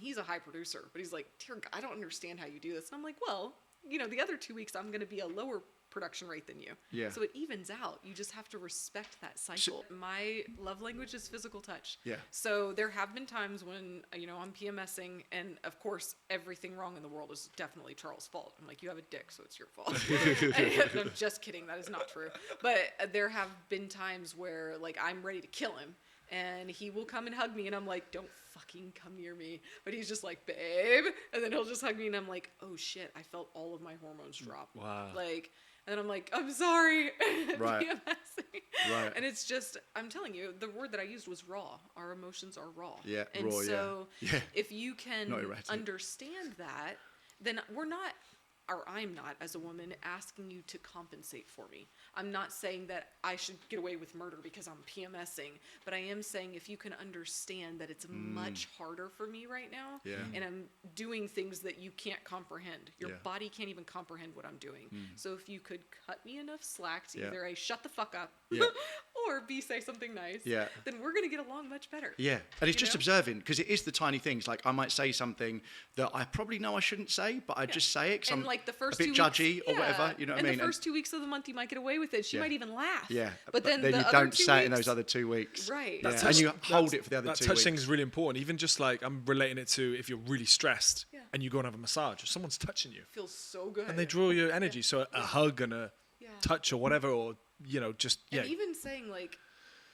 he's a high producer, but he's like, dear God, I don't understand how you do this. And I'm like, well, the other 2 weeks I'm going to be a lower production rate than you. Yeah. So it evens out. You just have to respect that cycle. My love language is physical touch. Yeah. So there have been times when, I'm PMSing, and of course, everything wrong in the world is definitely Charles' fault. I'm like, you have a dick, so it's your fault. And I'm just kidding. That is not true. But there have been times where, like, I'm ready to kill him. And he will come and hug me, and I'm like, don't fucking come near me. But he's just like, babe. And then he'll just hug me, and I'm like, oh shit, I felt all of my hormones drop. Wow. Like, and then I'm like, I'm sorry. Right. PMSing. Right. And it's just, I'm telling you, the word that I used was raw. Our emotions are raw. Yeah, and raw, so yeah. if you can Not erratic. understand that, then I'm not, as a woman, asking you to compensate for me. I'm not saying that I should get away with murder because I'm PMSing, but I am saying if you can understand that it's much harder for me right now, and I'm doing things that you can't comprehend. Your body can't even comprehend what I'm doing. So if you could cut me enough slack to either A, shut the fuck up, or B, say something nice, then we're going to get along much better. Yeah. And it's just observing, because it is the tiny things. Like, I might say something that I probably know I shouldn't say, but I just say it because I'm like the first a bit 2 judgy weeks, or whatever. You know what I mean? And the first 2 weeks of the month, you might get away with it. She might even laugh. Yeah. But then you the other don't 2 say it in weeks- those other 2 weeks. Right. Yeah. That And you touch- hold that- it for the other that 2 touch weeks. thing is really important. Even just like I'm relating it to if you're really stressed Yeah. and you go and have a massage, or someone's touching you Feels so good. and they draw your energy. So a hug and a touch or whatever, or just And even saying like,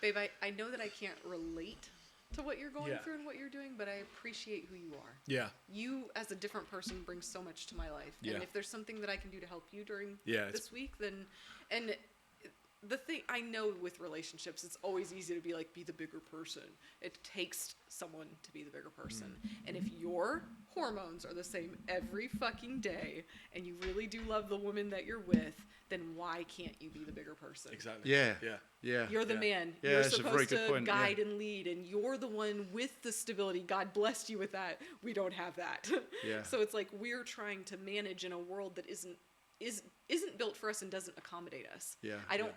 babe, I know that I can't relate to what you're going through and what you're doing, but I appreciate who you are. Yeah. You, as a different person, bring so much to my life. Yeah. And if there's something that I can do to help you during Yeah, this week, then, and the thing I know with relationships, it's always easy to be like, be the bigger person. It takes someone to be the bigger person. And if your hormones are the same every fucking day and you really do love the woman that you're with, then why can't you be the bigger person? Exactly. Yeah. Yeah. Yeah. You're the man. Yeah, You're that's a very supposed good to point, guide and lead, and you're the one with the stability. God blessed you with that. We don't have that. Yeah. So it's like we're trying to manage in a world that isn't built for us and doesn't accommodate us. Yeah. I don't.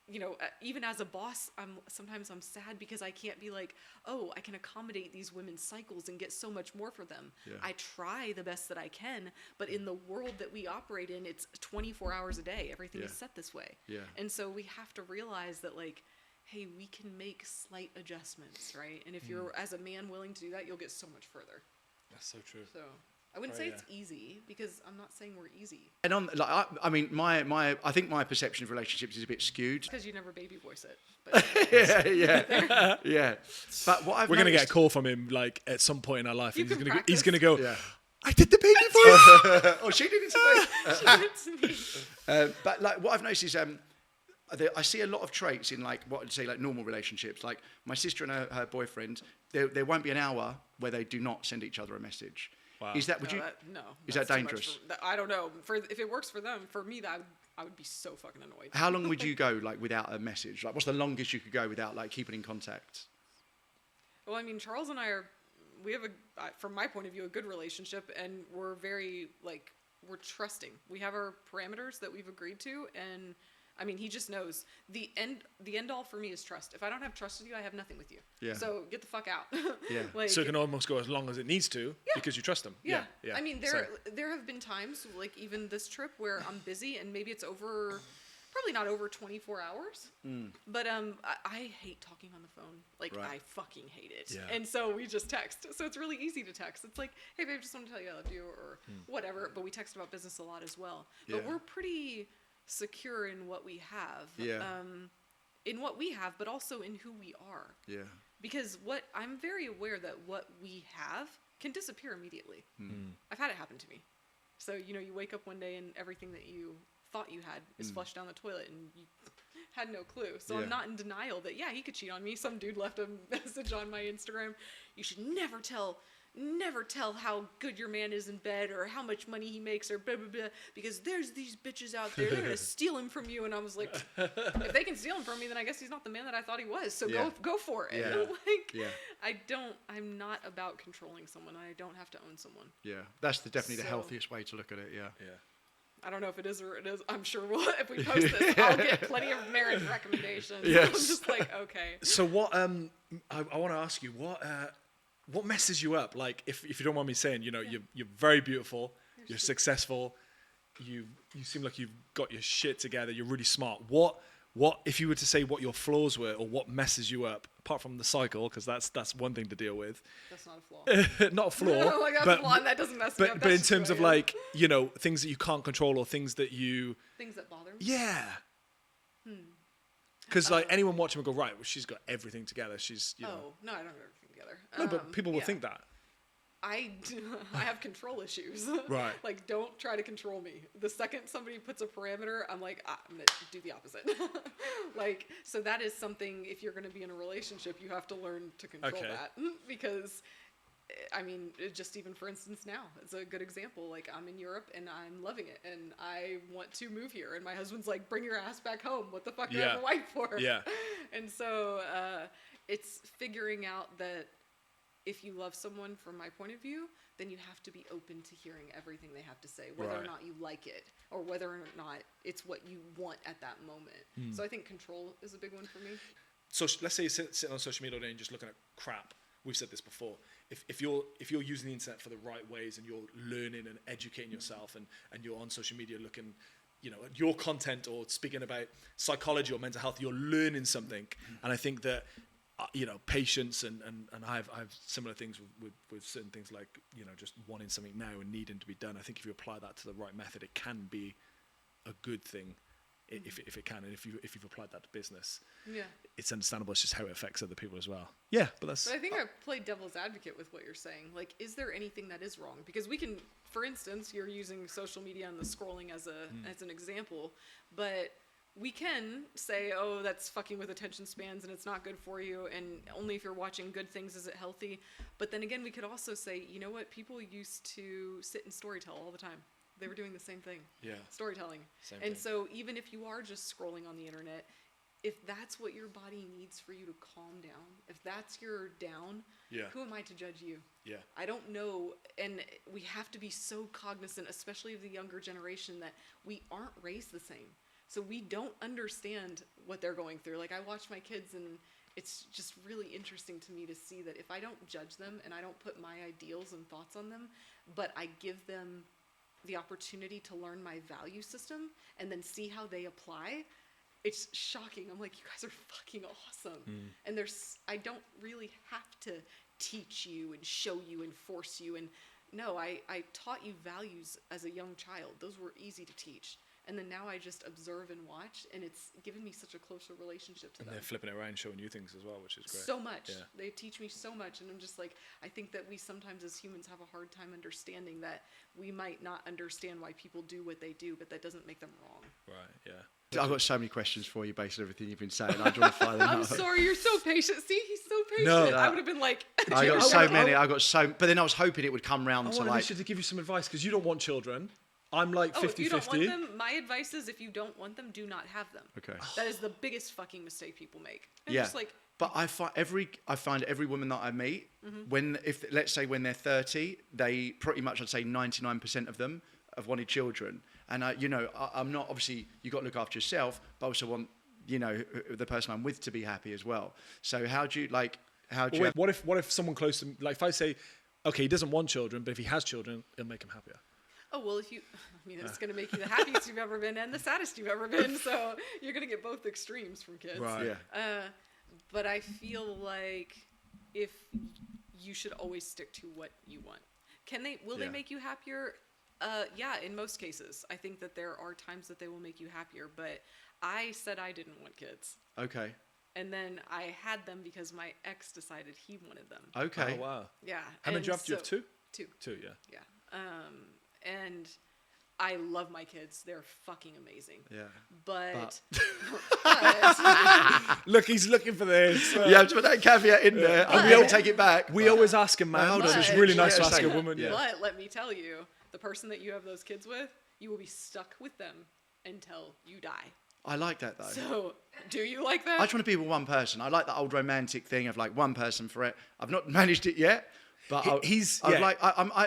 You know, even as a boss, sometimes I'm sad because I can't be like, oh, I can accommodate these women's cycles and get so much more for them. Yeah. I try the best that I can, but in the world that we operate in, it's 24 hours a day. Everything is set this way. Yeah. And so we have to realize that, like, hey, we can make slight adjustments, right? And if you're, as a man, willing to do that, you'll get so much further. That's so true. So I wouldn't say it's easy, because I'm not saying we're easy. And I mean, I think my perception of relationships is a bit skewed. Because you never baby voice it. But yeah. But what I've We're gonna get a noticed- call from him like at some point in our life. You And he's can gonna practice. he's gonna go. Yeah. I did the baby voice. Oh, she did it today. It's me. But like, what I've noticed is, I see a lot of traits in like what I'd say like normal relationships. Like my sister and her boyfriend, there won't be an hour where they do not send each other a message. Wow. Is that would you? No. Is that's that too much dangerous? I don't know. If it works for them, for me, I would be so fucking annoyed. How long would you go like without a message? Like, what's the longest you could go without like keeping in contact? Well, I mean, Charles and I we have from my point of view, a good relationship, and we're very, like, we're trusting. We have our parameters that we've agreed to, and I mean, he just knows. The end all for me is trust. If I don't have trust with you, I have nothing with you. Yeah. So get the fuck out. Yeah. Like, So it can almost go as long as it needs to because you trust them. yeah. Yeah. I mean, Same. there have been times, like even this trip, where I'm busy and maybe it's probably not over 24 hours. But I hate talking on the phone. Like, Right. I fucking hate it. Yeah. And so we just text. So it's really easy to text. It's like, hey babe, just want to tell you I love you, or whatever. But we text about business a lot as well. But Yeah. we're pretty secure in what we have. Yeah. In what we have, but also in who we are. Yeah. Because I'm very aware that what we have can disappear immediately. I've had it happen to me. So, you wake up one day and everything that you thought you had is flushed down the toilet and you had no clue. So Yeah. I'm not in denial that, he could cheat on me. Some dude left a message on my Instagram. You should never tell how good your man is in bed, or how much money he makes, or blah, blah, blah, because there's these bitches out there, they're going to steal him from you. And I was like, if they can steal him from me, then I guess he's not the man that I thought he was. So Yeah. go for it. Yeah. Like, Yeah. I'm not about controlling someone. I don't have to own someone. Yeah. That's definitely the So- healthiest way to look at it. Yeah. Yeah. I don't know if it is or it is. I'm sure if we post this, I'll get plenty of marriage recommendations. Yes. I'm just like, okay. So what? I want to ask you what messes you up? Like, if you don't mind me saying, you're very beautiful, you're successful, you seem like you've got your shit together, you're really smart. What if you were to say what your flaws were, or what messes you up, apart from the cycle, because that's one thing to deal with. That's not a flaw. Not a flaw, Like, that's but a flaw, and that doesn't mess me up. but That's in just who terms I of am. like things that you can't control, or things that you Things that bother me. yeah. Because like anyone watching will go, right, well, she's got everything together. She's Oh, no, I don't have everything together. no, but people will yeah. think that. I have control issues. Right. Like, don't try to control me. The second somebody puts a parameter, I'm like, I'm going to do the opposite. Like, so that is something, if you're going to be in a relationship, you have to learn to control Okay. that. Because, I mean, just even for instance now, it's a good example. Like, I'm in Europe and I'm loving it and I want to move here. And my husband's like, bring your ass back home. What the fuck do I have a wife for? Yeah. And so it's figuring out that if you love someone, from my point of view, then you have to be open to hearing everything they have to say, whether or Right. not you like it, or whether or not it's what you want at that moment. So I think control is a big one for me. So let's say you're sitting on social media all day and just looking at crap. We've said this before. If you're using the internet for the right ways, and you're learning and educating yourself, and you're on social media looking, at your content, or speaking about psychology or mental health, you're learning something. And I think that patience and I have similar things with certain things, like just wanting something now and needing to be done. I think if you apply that to the right method, it can be a good thing. If it can, and if you've applied that to business, Yeah. it's understandable. It's just how it affects other people as well. Yeah, but that's. But I think I play devil's advocate with what you're saying. Like, is there anything that is wrong? Because we can, for instance, you're using social media and the scrolling as an example, but we can say, oh, that's fucking with attention spans and it's not good for you, and only if you're watching good things is it healthy. But then again, we could also say, you know what? People used to sit and storytell all the time. They were doing the same thing. Yeah. Storytelling. Same and thing. so even if you are just scrolling on the internet, if that's what your body needs for you to calm down, if that's your down, who am I to judge you? Yeah. I don't know. And we have to be so cognizant, especially of the younger generation, that we aren't raised the same. So we don't understand what they're going through. Like, I watch my kids, and it's just really interesting to me to see that if I don't judge them and I don't put my ideals and thoughts on them, but I give them the opportunity to learn my value system and then see how they apply, it's shocking. I'm like, you guys are fucking awesome. And I don't really have to teach you and show you and force you. And no, I taught you values as a young child. Those were easy to teach. And then now I just observe and watch, and it's given me such a closer relationship to them. And they're flipping it around and showing you things as well, which is great. So much. Yeah. They teach me so much, and I'm just like, I think that we sometimes as humans have a hard time understanding that we might not understand why people do what they do, but that doesn't make them wrong. Right, yeah. I've got so many questions for you based on everything you've been saying. I just want to fire them I'm out. sorry, you're so patient. See, he's so patient. No, I would have been like... I got so many. But then I was hoping it would come round I to wanted like... Elisha to give you some advice, because you don't want children. I'm like 50-50. If you don't want them, my advice is if you don't want them, do not have them. Okay. That is the biggest fucking mistake people make. And Yeah. just like, But I find every woman that I meet, let's say when they're 30, they pretty much, I'd say 99% of them have wanted children. And I'm not, obviously you got to look after yourself, but I also want, the person I'm with to be happy as well. So What if someone close to me, like if I say, okay, he doesn't want children, but if he has children, it'll make him happier. oh, well, it's going to make you the happiest you've ever been and the saddest you've ever been. So you're going to get both extremes from kids. Right. Yeah. But I feel like if you should always stick to what you want. Will they make you happier? Yeah, in most cases. I think that there are times that they will make you happier, but I said I didn't want kids. Okay. And then I had them because my ex decided he wanted them. Okay. Oh, wow. Yeah. How many do you have? Do you have two? Two. Two, yeah. Yeah. And I love my kids. They're fucking amazing. Yeah. But Look, he's looking for this. Yeah, just put that caveat in there. And we don't take it back. We always ask a man, so it's really nice to ask a woman. Yeah. But let me tell you, the person that you have those kids with, you will be stuck with them until you die. I like that though. So, do you like that? I just want to be with one person. I like that old romantic thing of like one person for it. I've not managed it yet, but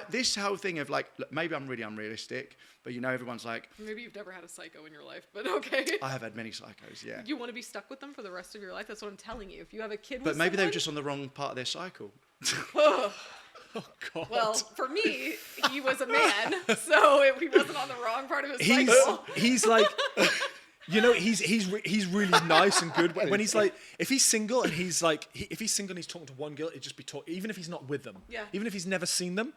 this whole thing of like, look, maybe I'm really unrealistic, but everyone's like. Maybe you've never had a psycho in your life, but okay. I have had many psychos, yeah. You want to be stuck with them for the rest of your life? That's what I'm telling you. If you have a kid But with maybe they were someone, just on the wrong part of their cycle. Oh, God. well, for me, he was a man, so he wasn't on the wrong part of his cycle. He's like, he's really nice and good. When he's like, if he's single and he's like, if he's single and he's talking to one girl, it'd just be talk. Even if he's not with them, even if he's never seen them,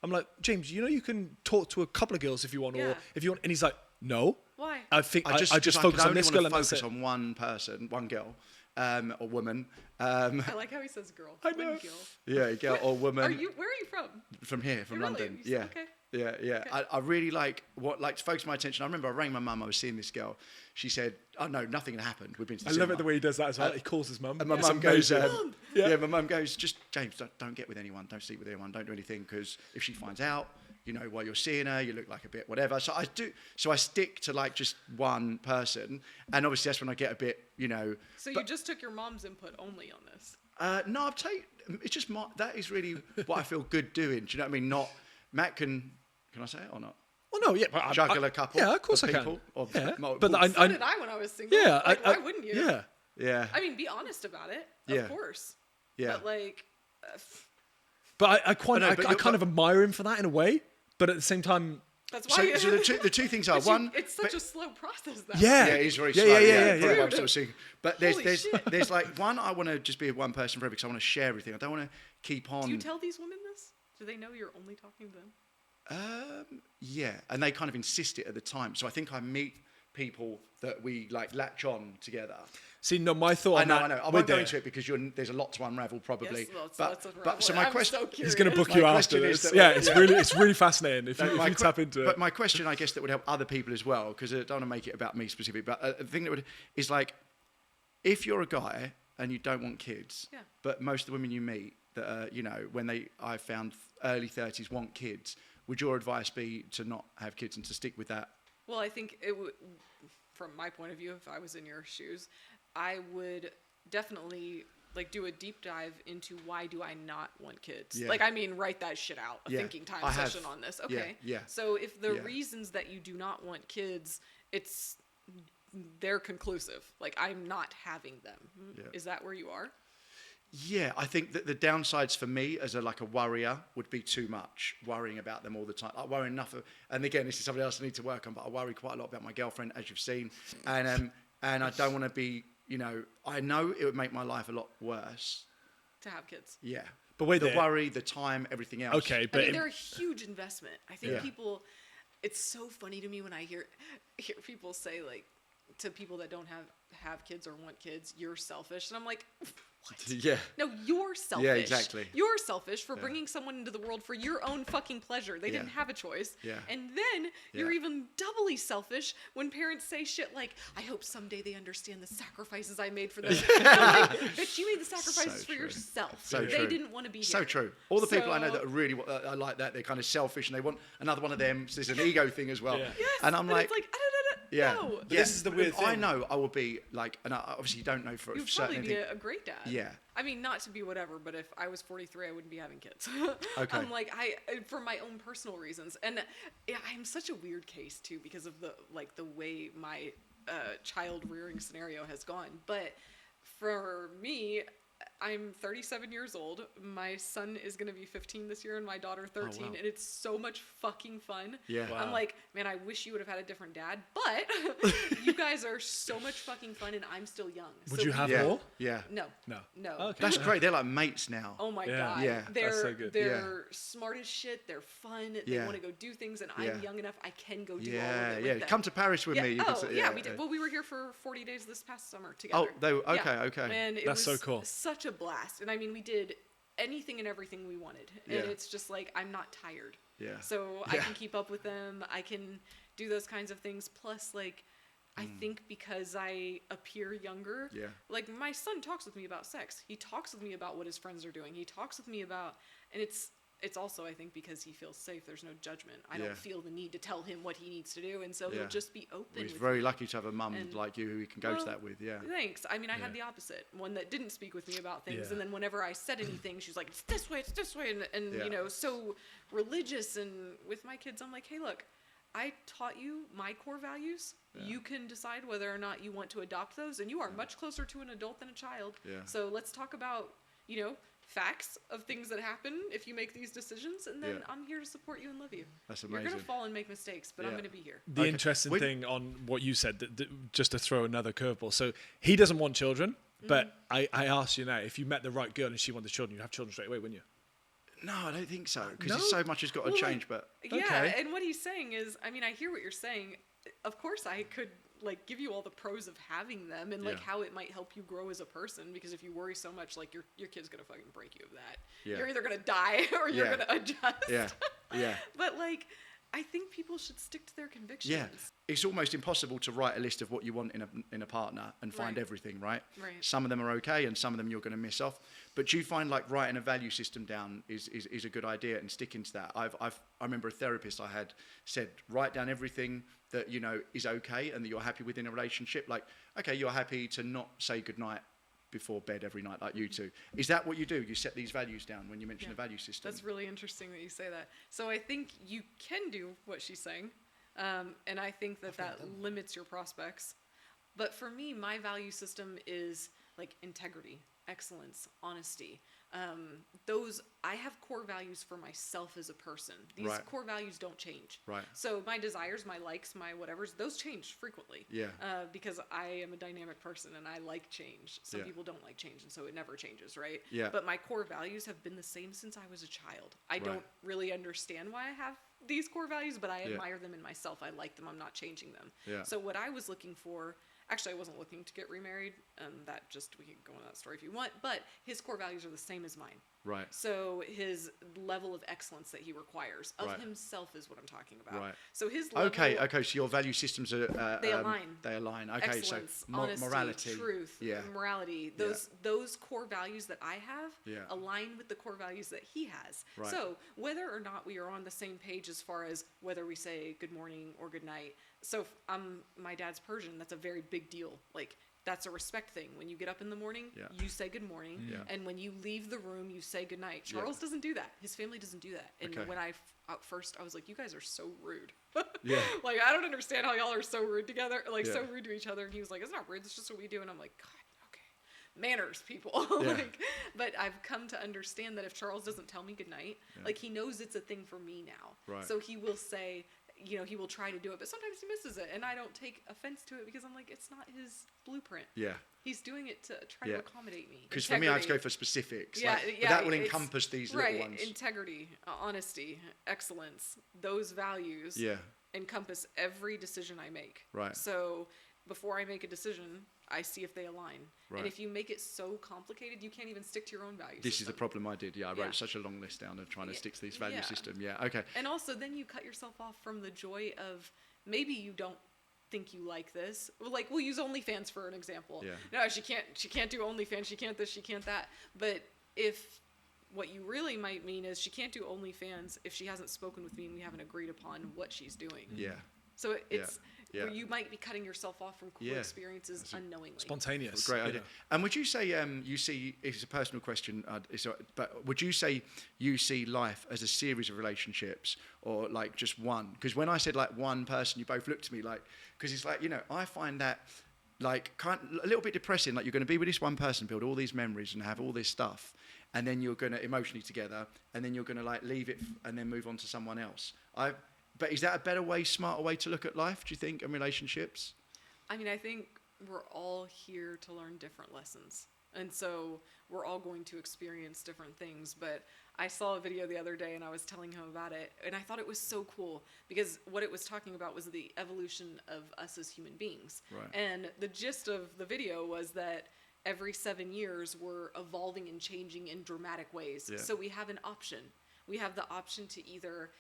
I'm like, James, you can talk to a couple of girls if you want, or if you want. And he's like, no. Why? I think I just focus on this girl and focus on one person, one girl, or woman. I like how he says girl. I know. One girl. Yeah, girl or woman. Where are you from? From here, from Really? London. You Yeah. said- okay. Yeah. Okay. I really like to focus my attention. I remember I rang my mum. I was seeing this girl. She said, "Oh no, nothing had happened. We've been to the I cinema." love it the way he does that as well. He calls his mum. And my It's mum goes, amazing. my mum goes, just James, don't get with anyone, don't sleep with anyone, don't do anything, because if she finds out, while you're seeing her, you look like a bit whatever. So I stick to like just one person, and obviously that's when I get a bit, So you just took your mom's input only on this? No, it's just that is really what I feel good doing. Do you know what I mean? Not Matt can I say it or not? Well, no, yeah, but Juggle a couple. Yeah, of course of I people, can. Or yeah, multiple. but So did I when I was single. Yeah, why wouldn't you? Yeah. Yeah. I mean, be honest about it. Yeah. Of course. Yeah. But like. But I kind of admire him for that in a way, but at the same time. That's why. So the two things are one. It's such a slow process. Though. Yeah. Yeah, he's very slow. Yeah. Probably why I'm still seeing. But Holy shit. there's like one. I want to just be with one person forever because I want to share everything. I don't want to keep on. Do you tell these women this? Do they know you're only talking to them? Yeah, and they kind of insist it at the time. So I think I meet people that we like latch on together. See, no, my thought I on know, that. I know. I we're won't go there. into it because there's a lot to unravel probably. Yes, but unravel so it. my I'm question, so curious. He's going to book My you question after is this. that- Yeah, it's really fascinating if you tap into it. But my question, I guess, that would help other people as well, because I don't want to make it about me specifically. But the thing that would is like, if you're a guy and you don't want kids, but most of the women you meet that are, you know, I found early 30s want kids, would your advice be to not have kids and to stick with that? Well, I think it would, from my point of view, if I was in your shoes, I would definitely like do a deep dive into why do I not want kids? Yeah. Like, I mean, write that shit out. A Yeah. thinking time I have. session on this. Okay. Yeah. So if the Yeah. reasons that you do not want kids, they're conclusive. Like, I'm not having them. Yeah. Is that where you are? Yeah, I think that the downsides for me as a worrier would be too much, worrying about them all the time. I worry enough, and again, this is something else I need to work on, but I worry quite a lot about my girlfriend, as you've seen, and I don't want to be, you know, I know it would make my life a lot worse. To have kids. Yeah. But wait, the worry, the time, everything else. Okay, but I mean, they're a huge investment. I think Yeah. people, it's so funny to me when I hear people say, like, to people that don't have kids or want kids, you're selfish. And I'm like, what? Yeah. No, you're selfish. Yeah, exactly. You're selfish for bringing someone into the world for your own fucking pleasure. They didn't have a choice. Yeah. And then you're Yeah. even doubly selfish when parents say shit like, I hope someday they understand the sacrifices I made for them. And I'm like, bitch, you made the sacrifices So for true. yourself. So they true. didn't want to be here. So true. All the people I know So- that are really are like that, they're kind of selfish and they want another one of them. So there's an ego thing as well. Yeah. Yes, And I'm like, it's like, yeah. no. But this is the weird I thing. know I will be like, and I obviously don't know for You'd certain. probably be a great dad. Yeah. I mean, not to be whatever, but if I was 43, I wouldn't be having kids. Okay. I'm like, for my own personal reasons. And I'm such a weird case too, because of the way my child rearing scenario has gone. But for me, I'm 37 years old. My son is going to be 15 this year and my daughter 13. wow. And it's so much fucking fun. Yeah. Wow. I'm like, man, I wish you would have had a different dad. But you guys are so much fucking fun and I'm still young. Would So you have Yeah. more? Yeah. No. No. No. Okay. That's great. They're like mates now. Oh my Yeah. god. Yeah. They're That's so good. they're smart as shit. They're fun. They Yeah. want to go do things, and Yeah. I'm young enough. I can go do all Yeah, of it. yeah. With them. Come to Paris with yeah. me. You can Oh, say- yeah, we did. Well, we were here for 40 days this past summer Oh, together. okay, Yeah. okay. And it That's so was cool. such a blast. And I mean, we did anything and everything we wanted. And Yeah. it's just like I'm not tired. Yeah. So I Yeah. can keep up with them. I can do those kinds of things. Plus, like, I think because I appear younger, Yeah. like my son talks with me about sex. He talks with me about what his friends are doing. He talks with me about, and it's also, I think, because he feels safe. There's no judgment. I Yeah. don't feel the need to tell him what he needs to do, and so Yeah. he'll just be open. Well, he's with very me. lucky to have a mum And- like you who he can go to Well, that with. Yeah. Thanks. I mean, I Yeah. had the opposite. One that didn't speak with me about things, Yeah. and then whenever I said anything, she's like, it's this way, and Yeah. you know, so religious. And with my kids, I'm like, hey, look, I taught you my core values. Yeah. You can decide whether or not you want to adopt those, and you are much closer to an adult than a child. Yeah. So let's talk about, you know, facts of things that happen if you make these decisions, and then Yeah. I'm here to support you and love you. That's You're amazing. gonna fall and make mistakes, but I'm Yeah. gonna be here. The Okay. interesting When- thing on what you said, just to throw another curveball. So he doesn't want children, but I asked you now, if you met the right girl and she wanted children, you'd have children straight away, wouldn't you? No, I don't think so. Because No? so much has got to Well, change. But Yeah, Okay. and what he's saying is, I mean, I hear what you're saying. Of course, I could like give you all the pros of having them and like Yeah. how it might help you grow as a person. Because if you worry so much, like your kid's gonna fucking break you of that. Yeah. You're either gonna die or you're Yeah. gonna adjust. yeah, yeah. But like, I think people should stick to their convictions. Yeah, it's almost impossible to write a list of what you want in a partner and find Right. everything, right? Right. Some of them are okay, and some of them you're going to miss off. But do you find like writing a value system down is a good idea and sticking to that? I remember a therapist I had said write down everything that you know is okay and that you're happy with in a relationship. Like, okay, you're happy to not say goodnight before bed every night like you two. Is that what you do? You set these values down when you mention Yeah. a value system? That's really interesting that you say that. So I think you can do what she's saying, and I think that limits your prospects. But for me, my value system is like integrity, excellence, honesty. I have core values for myself as a person. These Right. core values don't change. Right. So my desires, my likes, my whatevers, those change frequently. Yeah. Because I am a dynamic person and I like change. Some Yeah. people don't like change, and so it never changes, right? Yeah. But my core values have been the same since I was a child. I Right. don't really understand why I have these core values, but I Yeah. admire them in myself. I like them. I'm not changing them. Yeah. So what I was looking for, actually, I wasn't looking to get remarried. We can go on that story if you want, but his core values are the same as mine. Right. So his level of excellence that he requires of Right. himself is what I'm talking about. Right. So his level, Okay. So your value systems are They align. They align. Okay. excellence, So honesty, morality, truth, Yeah. morality. Those core values that I have Yeah. align with the core values that he has. Right. So whether or not we are on the same page as far as whether we say good morning or good night. So my dad's Persian. That's a very big deal. Like, that's a respect thing. When you get up in the morning, Yeah. you say good morning. Yeah. And when you leave the room, you say good night. Yeah. Charles doesn't do that. His family doesn't do that. And Okay. when at first, I was like, you guys are so rude. Yeah. Like, I don't understand how y'all are so rude together, like so Yeah. rude to each other. And he was like, it's not rude. It's just what we do. And I'm like, God, okay. Manners, people. Yeah. But I've come to understand that if Charles doesn't tell me good night, Yeah. like, he knows it's a thing for me now. Right. So he will say, he will try to do it, but sometimes he misses it. And I don't take offense to it because I'm like, it's not his blueprint. Yeah. He's doing it to try Yeah. to accommodate me. Because for me, I'd go Integrity. for specifics. Yeah, but yeah, that will it's- encompass these right, little ones. integrity, honesty, excellence. Those values Yeah. encompass every decision I make. Right. So before I make a decision, I see if they align. Right. And if you make it so complicated, you can't even stick to your own values. This is the problem I did. Yeah, I Yeah. wrote such a long list down of trying to Yeah. stick to this value Yeah. system. Yeah. Okay. And also, then you cut yourself off from the joy of maybe you don't think you like this. Like, we'll use OnlyFans for an example. Yeah. No, she can't do OnlyFans. She can't this. She can't that. But if what you really might mean is she can't do OnlyFans if she hasn't spoken with me and we haven't agreed upon what she's doing. Yeah. So it's Yeah. where you might be cutting yourself off from cool Yeah. experiences unknowingly. Spontaneous. Great you idea. know. And would you say you see? It's a personal question, but would you say you see life as a series of relationships or like just one? Because when I said like one person, you both looked at me like, because it's like, I find that like a little bit depressing. Like, you're going to be with this one person, build all these memories and have all this stuff, and then you're going to emotionally together, and then you're going to like leave it and then move on to someone else. But is that a better way, smarter way to look at life, do you think, and relationships? I mean, I think we're all here to learn different lessons. And so we're all going to experience different things. But I saw a video the other day and I was telling him about it. And I thought it was so cool because what it was talking about was the evolution of us as human beings. Right. And the gist of the video was that every 7 years we're evolving and changing in dramatic ways. Yeah. So we have an option. We have the option to either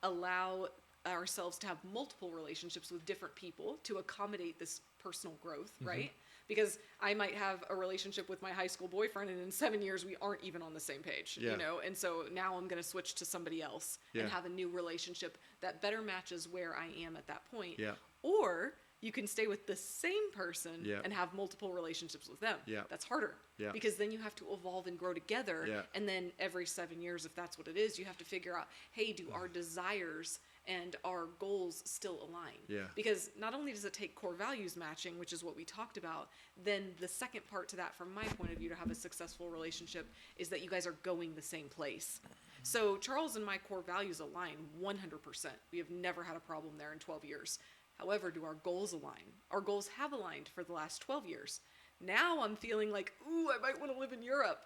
allow ourselves to have multiple relationships with different people to accommodate this personal growth, right? Because I might have a relationship with my high school boyfriend and in 7 years we aren't even on the same page, Yeah. and so now I'm going to switch to somebody else Yeah. and have a new relationship that better matches where I am at that point. Yeah. Or you can stay with the same person Yeah. and have multiple relationships with them. Yeah. That's harder. Yeah. Because then you have to evolve and grow together. Yeah. And then every 7 years, if that's what it is, you have to figure out, hey, do our desires and our goals still align? Yeah. Because not only does it take core values matching, which is what we talked about, then the second part to that, from my point of view, to have a successful relationship is that you guys are going the same place. So Charles and my core values align 100%. We have never had a problem there in 12 years. However, do our goals align? Our goals have aligned for the last 12 years. Now I'm feeling like, ooh, I might want to live in Europe.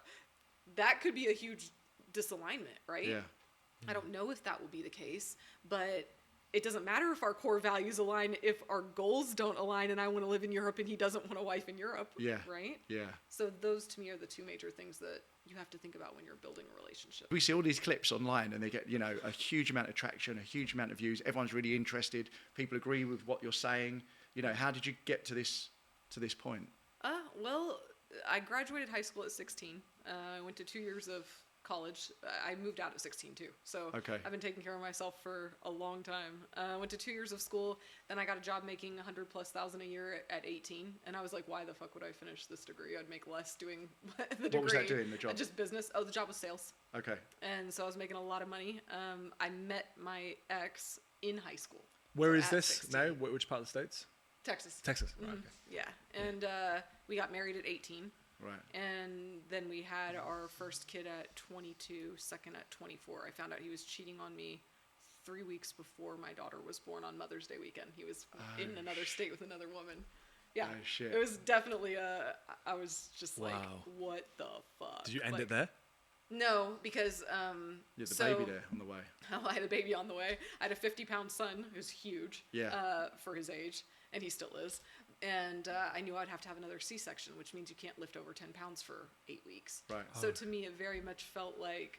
That could be a huge disalignment, right? Yeah. I don't know if that will be the case, but it doesn't matter if our core values align if our goals don't align and I want to live in Europe and he doesn't want a wife in Europe, Yeah. right? Yeah. So those to me are the two major things that you have to think about when you're building a relationship. We see all these clips online and they get, a huge amount of traction, a huge amount of views. Everyone's really interested. People agree with what you're saying. How did you get to this point? Well, I graduated high school at 16. I went to 2 years of college. I moved out at 16 too. So Okay. I've been taking care of myself for a long time. Went to 2 years of school. Then I got a job making $100,000+ a year at 18. And I was like, why the fuck would I finish this degree? I'd make less doing the degree. What was that doing, the job? Just business. Oh, the job was sales. Okay. And so I was making a lot of money. I met my ex in high school. Where So is at this 16. now? Which part of the States? Texas. Texas. Right, Mhm. okay. Yeah. And we got married at 18. Right. And then we had our first kid at 22, second at 24. I found out he was cheating on me 3 weeks before my daughter was born on Mother's Day weekend. He was in another state with another woman. Yeah. Oh, shit. It was definitely I was just like, Wow. what the fuck? Did you end Like, it there? No, because You had the baby there on the way. I had a baby on the way. I had a 50-pound son who's huge for his age, and he still is. And I knew I'd have to have another C-section, which means you can't lift over 10 pounds for 8 weeks. Right. So to me, it very much felt like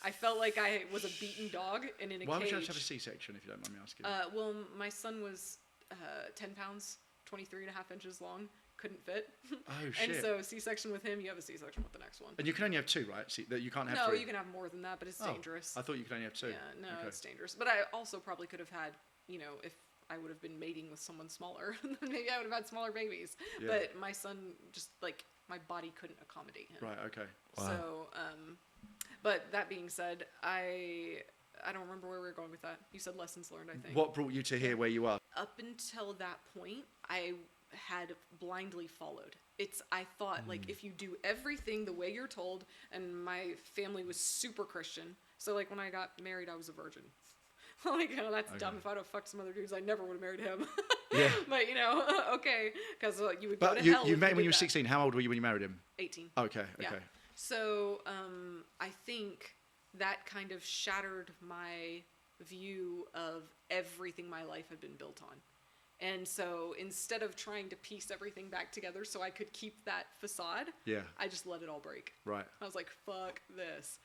I was a beaten dog and in a cage. Why would you have to have a C-section, if you don't mind me asking? Well, my son was 10 pounds, 23 and a half inches long, couldn't fit. Oh, shit. And so C-section with him, you have a C-section with the next one. And you can only have 2, right? See, that you can't have No, 3. you can have more than that, but it's dangerous. I thought you could only have 2. Yeah, no, it's dangerous. But I also probably could have had, if I would have been mating with someone smaller, maybe I would have had smaller babies. Yeah. But my son just, my body couldn't accommodate him. Right, okay. Wow. So, but that being said, I don't remember where we were going with that. You said lessons learned, I think. What brought you to here where you are? Up until that point, I had blindly followed. I thought, if you do everything the way you're told, and my family was super Christian. So, when I got married, I was a virgin. That's dumb. If I'd have fucked some other dudes, I never would have married him. Yeah. But, okay. Because you would go But to hell. you if met him when did you were that. 16. How old were you when you married him? 18. Okay, Yeah. okay. So I think that kind of shattered my view of everything my life had been built on. And so instead of trying to piece everything back together so I could keep that facade, Yeah. I just let it all break. Right. I was like, fuck this.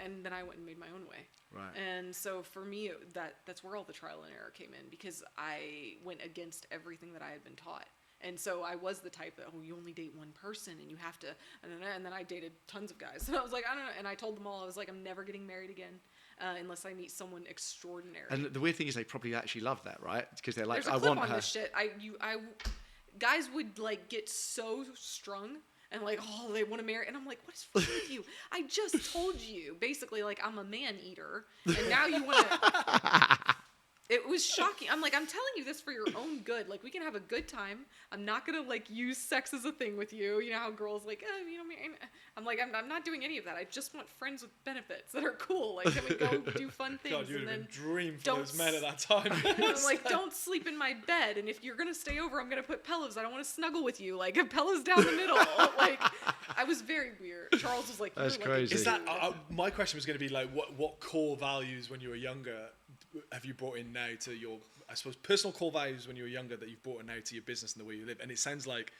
And then I went and made my own way. Right. And so for me, that's where all the trial and error came in, because I went against everything that I had been taught. And so I was the type that, you only date one person and you have to, and then I dated tons of guys. And I was like, I don't know. And I told them all, I was like, I'm never getting married again unless I meet someone extraordinary. And the weird thing is they probably actually love that, right? Because they're like, There's a I clip want on her. this shit. Guys would get so strung and they want to marry. And I'm like, what is wrong with you? I just told you, basically, I'm a man eater. And now you want to... It was shocking. I'm like, I'm telling you this for your own good. We can have a good time. I'm not going to, use sex as a thing with you. You know how girls, I'm like, I'm not doing any of that. I just want friends with benefits that are cool. Can we go do fun things? God, you would and have then been dream for those men at that time. I'm like, don't sleep in my bed. And if you're going to stay over, I'm going to put pillows. I don't want to snuggle with you. Pillows down the middle. I was very weird. Charles was like, That's you're crazy. Is that my question was going to be what core values when you were younger have you brought in now to your, I suppose, personal core values when you were younger that you've brought in now to your business and the way you live? And it sounds like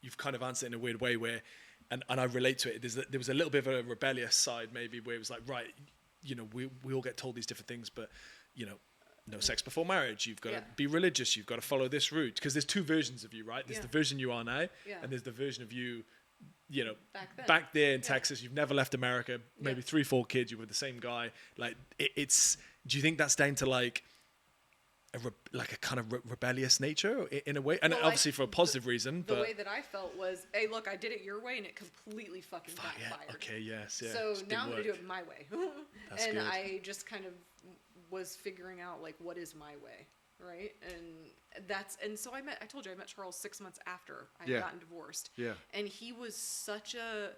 you've kind of answered in a weird way where, and I relate to it. There was a little bit of a rebellious side maybe where it was like, right, we all get told these different things, but no sex before marriage. You've got to be religious. You've got to follow this route, because there's 2 versions of you, right? There's the version you are now, and there's the version of you. Back there in Texas, you've never left America, maybe 3-4 kids, you were the same guy. It's, do you think that's down to a kind of rebellious nature in a way? And obviously for a positive reason. The way that I felt was, hey, look, I did it your way and it completely fucking backfired. Yeah. Okay, yes, yeah. So now I'm going to do it my way. That's and good. I just kind of was figuring out, what is my way, right? And so I told you, I met Charles 6 months after I had gotten divorced. Yeah. And he was such a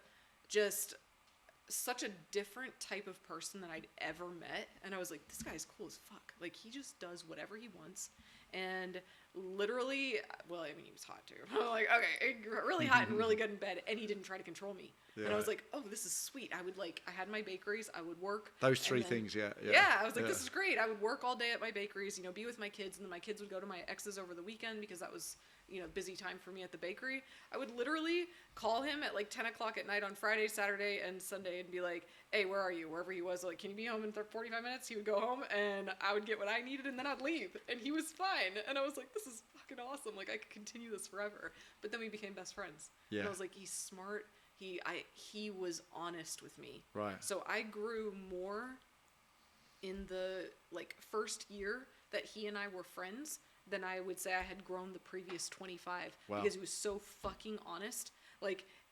different type of person than I'd ever met. And I was like, this guy's cool as fuck. He just does whatever he wants. And literally, he was hot too. I'm like, okay, really hot and really good in bed. And he didn't try to control me. Yeah. And I was like, oh, this is sweet. I had my bakeries. I would work. Those 3 things, yeah. Yeah, I was like, this is great. I would work all day at my bakeries, be with my kids. And then my kids would go to my ex's over the weekend because that was, busy time for me at the bakery. I would literally call him at 10 o'clock at night on Friday, Saturday, and Sunday and be like, hey, where are you? Wherever he was, can you be home in 45 minutes? He would go home and I would get what I needed and then I'd leave. And he was fine. And I was like, this is fucking awesome. I could continue this forever. But then we became best friends. Yeah. And I was like, he's smart. He was honest with me. Right. So I grew more in the first year that he and I were friends than I would say I had grown the previous 25. Wow. Because he was so fucking honest.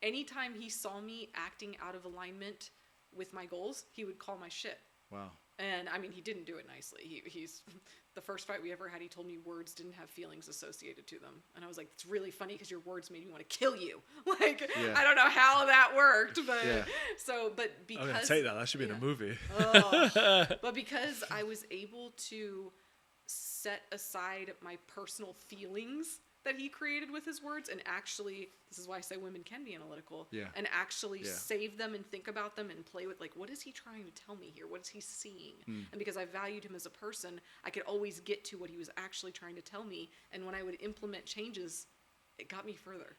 Anytime he saw me acting out of alignment with my goals, he would call my shit. Wow. And I mean, he didn't do it nicely. He's the first fight we ever had. He told me words didn't have feelings associated to them, and I was like, "It's really funny because your words made me want to kill you." Like, I don't know how that worked, but but because I'm gonna take that. That should be in a movie. But because I was able to set aside my personal feelings that he created with his words, and actually, this is why I say women can be analytical, and actually save them and think about them and play with, like, what is he trying to tell me here? What is he seeing? And because I valued him as a person, I could always get to what he was actually trying to tell me. And when I would implement changes, it got me further.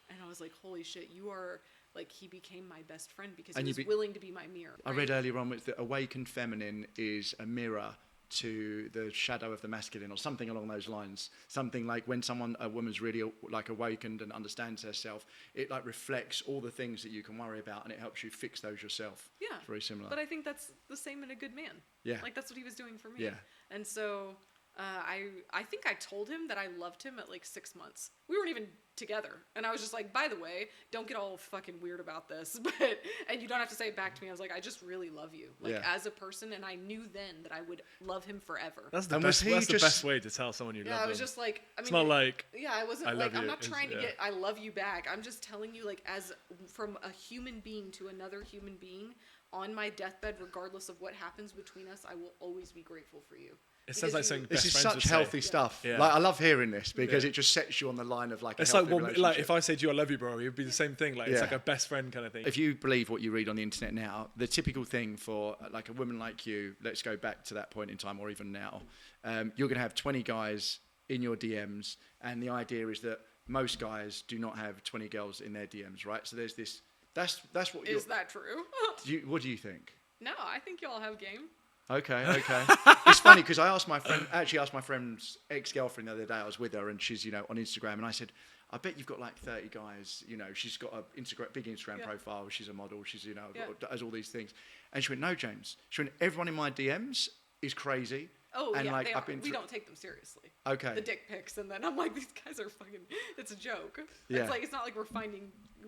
And I was like, holy shit, you are, like, he became my best friend because he was willing to be my mirror. I read earlier on that awakened feminine is a mirror to the shadow of the masculine, or something along those lines. Something like when a woman's really like awakened and understands herself, it like reflects all the things that you can worry about, and it helps you fix those yourself. Yeah, it's very similar. But I think that's the same in a good man. Yeah, like that's what he was doing for me. Yeah, and so I think I told him that I loved him at like 6 months. We weren't even together, and I was just like, by the way, don't get all fucking weird about this, and you don't have to say it back to me. I was like, I just really love you, like as a person, and I knew then that I would love him forever. That's the best. That's the best way to tell someone you love them. Yeah, I was just like, I mean, it's not like I wasn't like, I'm not you. trying to get I love you back. I'm just telling you, like, as from a human being to another human being on my deathbed, regardless of what happens between us, I will always be grateful for you. It sounds like saying this is such healthy stuff. Yeah. Like, I love hearing this because it just sets you on the line of like. It's like if I say to you, "I love you, bro," it would be the same thing. Like it's like a best friend kind of thing. If you believe what you read on the internet now, the typical thing for like a woman like you, let's go back to that point in time, or even now, you're going to have 20 guys in your DMs, and the idea is that most guys do not have 20 girls in their DMs, right? So there's this. That's what. Is that true? What do you think? No, I think y'all have game. Okay. It's funny because I asked my friend's ex-girlfriend the other day. I was with her and she's, on Instagram, and I said, I bet you've got like 30 guys, she's got a big Instagram profile. She's a model. She's, does all these things. And she went, no, James. She went, everyone in my DMs is crazy. Oh, and yeah, like, we don't take them seriously. Okay. The dick pics, and then I'm like, these guys are fucking, it's a joke. Yeah. It's like, it's not like